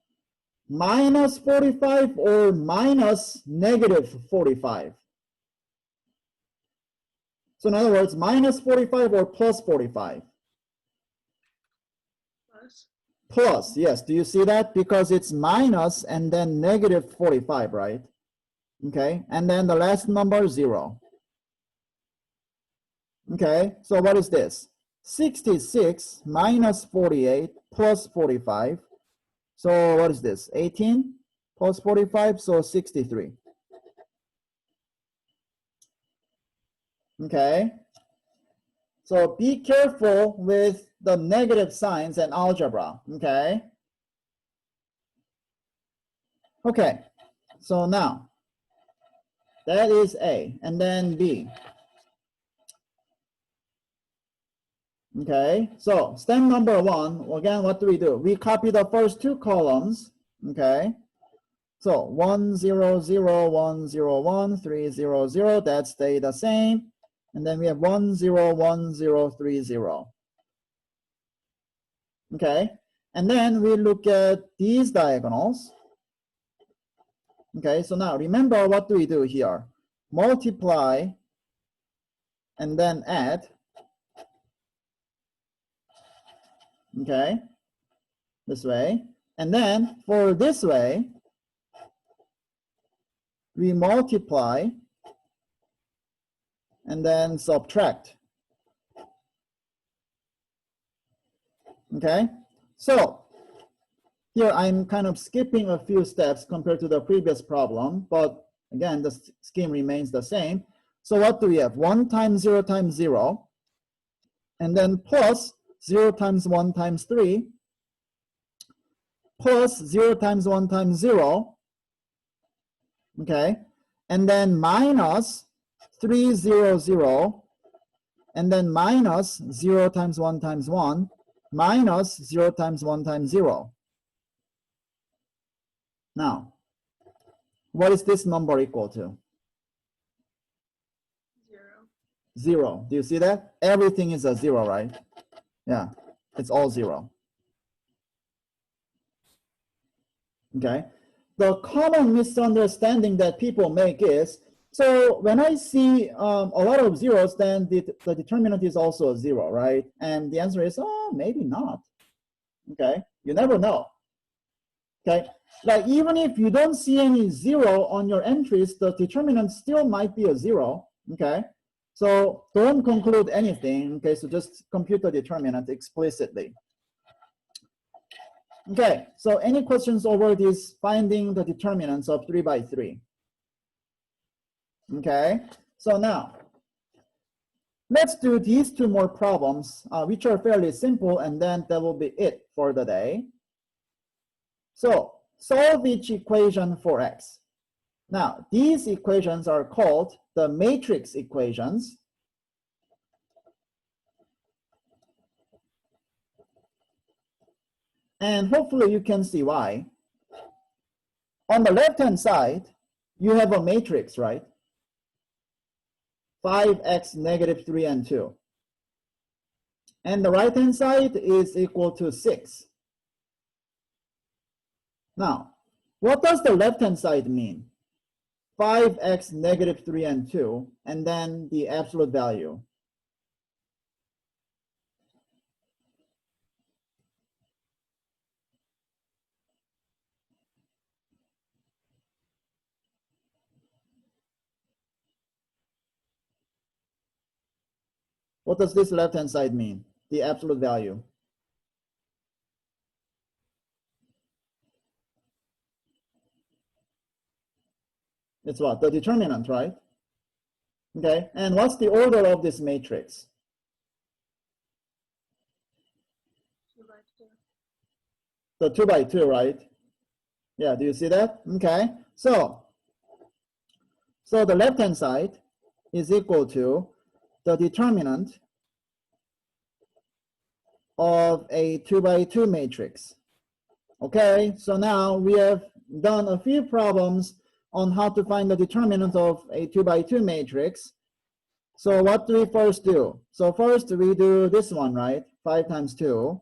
Minus 45 or minus -45? So in other words, minus 45 or plus 45? Plus. Plus, yes. Do you see that? Because it's minus and then -45, right? Okay, and then the last number, 0. Okay, so what is this? 66 minus 48 plus 45. So what is this? 18 plus 45, so 63. Okay, so be careful with the negative signs and algebra. Okay. Okay, so now that is A, and then B. Okay, so step number 1, again, what do? We copy the first 2 columns. Okay, so 1 0 0 1 0 1 3 0 0, that stay the same, and then we have 1 0 1 0 3 0. Okay, and then we look at these diagonals. Okay, so now remember, what do we do here? Multiply and then add. Okay, this way. And then for this way, we multiply and then subtract. Okay, so here I'm kind of skipping a few steps compared to the previous problem, but again, the scheme remains the same. So what do we have? 1 times 0 times 0, and then plus 0 times 1 times 3, plus 0 times 1 times 0, okay, and then minus 3 0 0, and then minus 0 times 1 times 1, minus 0 times 1 times 0. Now, what is this number equal to? 0. 0. Do you see that? Everything is a 0, right? Yeah, it's all 0. Okay. The common misunderstanding that people make is, so when I see a lot of zeros, then the determinant is also a 0, right? And the answer is, oh, maybe not. Okay, you never know. Okay, like even if you don't see any 0 on your entries, the determinant still might be a 0. Okay, so don't conclude anything. Okay, so just compute the determinant explicitly. Okay, so any questions over this finding the determinants of 3 by 3? Okay, so now let's do these two more problems, which are fairly simple, and then that will be it for the day. So solve each equation for x. Now, these equations are called the matrix equations. And hopefully you can see why. On the left-hand side, you have a matrix, right? 5x, -3, and 2. And the right-hand side is equal to 6. Now, what does the left-hand side mean? 5x, -3, and 2, and then the absolute value. What does this left-hand side mean? The absolute value. It's what? The determinant, right? Okay, and what's the order of this matrix? 2 by 2. The 2 by 2, right? Yeah, do you see that? Okay, so the left-hand side is equal to the determinant of a 2 by 2 matrix. Okay, so now we have done a few problems on how to find the determinant of a 2 by 2 matrix. So what do we first do? So first we do this one, right? 5 times 2.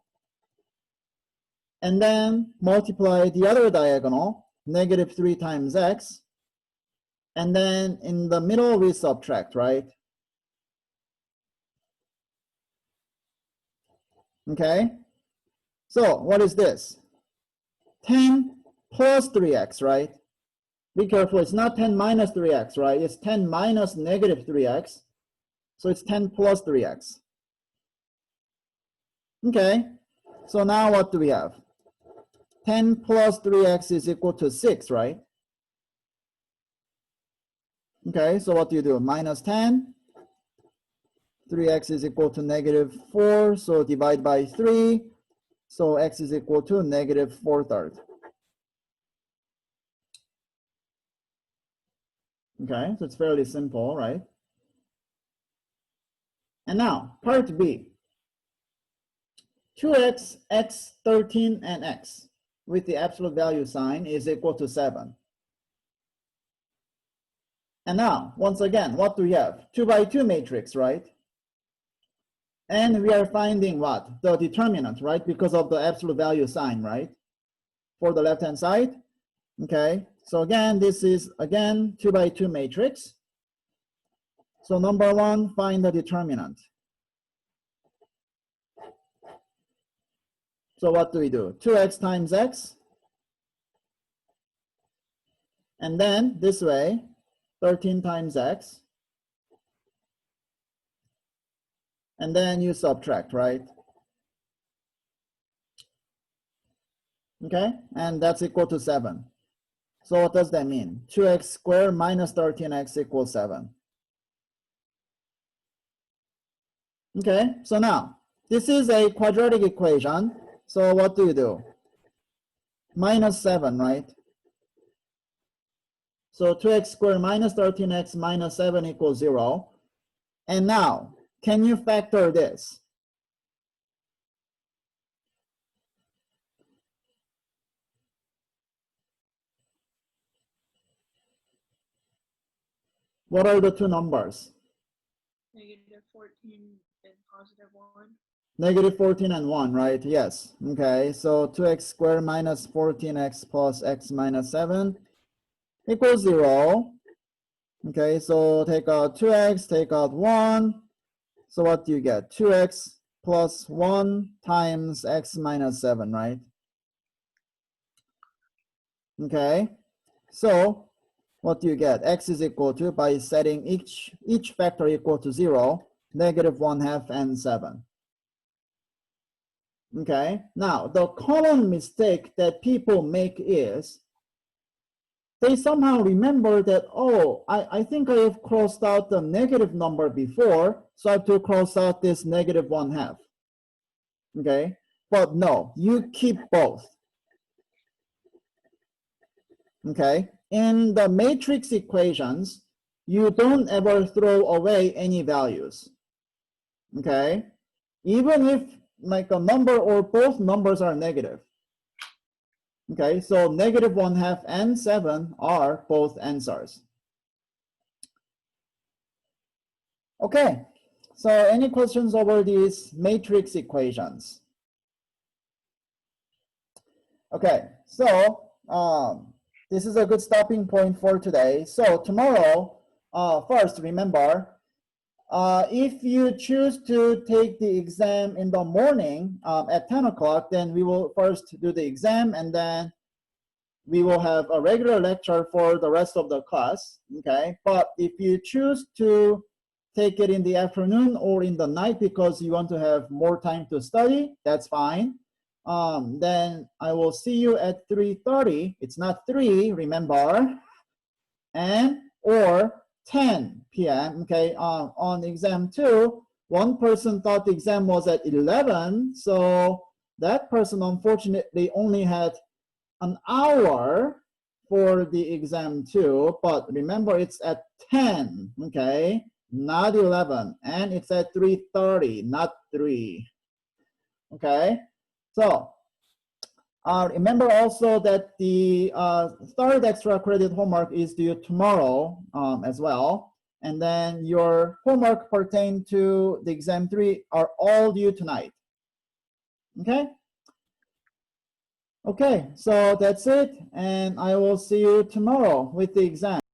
And then multiply the other diagonal, -3 times x. And then in the middle we subtract, right? Okay, so what is this? 10 plus 3x, right? Be careful, it's not 10 minus 3x, right? It's 10 minus -3x. So it's 10 plus 3x. Okay, so now what do we have? 10 plus 3x is equal to 6, right? Okay, so what do you do? Minus 10. 3x is equal to -4, so divide by 3. So x is equal to -4/3. Okay, so it's fairly simple, right? And now, part B. 2x, x, 13, and x with the absolute value sign is equal to 7. And now, once again, what do we have? 2 by 2 matrix, right? And we are finding what? The determinant, right? Because of the absolute value sign, right? For the left-hand side. Okay, so again, this is, again, 2 by 2 matrix. So number 1, find the determinant. So what do we do? 2x times x. And then this way, 13 times x. And then you subtract, right? Okay, and that's equal to 7. So what does that mean? 2x squared minus 13x equals 7. Okay, so now, this is a quadratic equation. So what do you do? Minus 7, right? So 2x squared minus 13x minus 7 equals 0. And now, can you factor this? What are the two numbers? -14 and +1. -14 and 1, right? Yes. Okay, so 2x squared minus 14x plus x minus 7 equals 0. Okay, so take out 2x, take out 1. So what do you get? 2x plus 1 times x minus 7, right? Okay, so what do you get? X is equal to, by setting each factor equal to 0, -1/2 and 7. Okay, now the common mistake that people make is they somehow remember that, oh, I think I have crossed out the negative number before, so I have to cross out this -1/2. Okay, but no, you keep both. Okay, in the matrix equations, you don't ever throw away any values. Okay, even if like a number or both numbers are negative. Okay, so -1/2 and 7 are both answers. Okay, so any questions over these matrix equations? Okay, so this is a good stopping point for today. So tomorrow, first remember, if you choose to take the exam in the morning at 10 o'clock, then we will first do the exam and then we will have a regular lecture for the rest of the class, okay? But if you choose to take it in the afternoon or in the night because you want to have more time to study, that's fine. Then I will see you at 3:30. It's not 3, remember, and or 10 p.m. Okay, on exam 2, one person thought the exam was at 11, so that person unfortunately only had an hour for the exam 2, but remember it's at 10, okay, not 11, and it's at 3:30, not 3. Okay, so remember also that the third extra credit homework is due tomorrow as well. And then your homework pertaining to the exam 3 are all due tonight. Okay? Okay, so that's it. And I will see you tomorrow with the exam.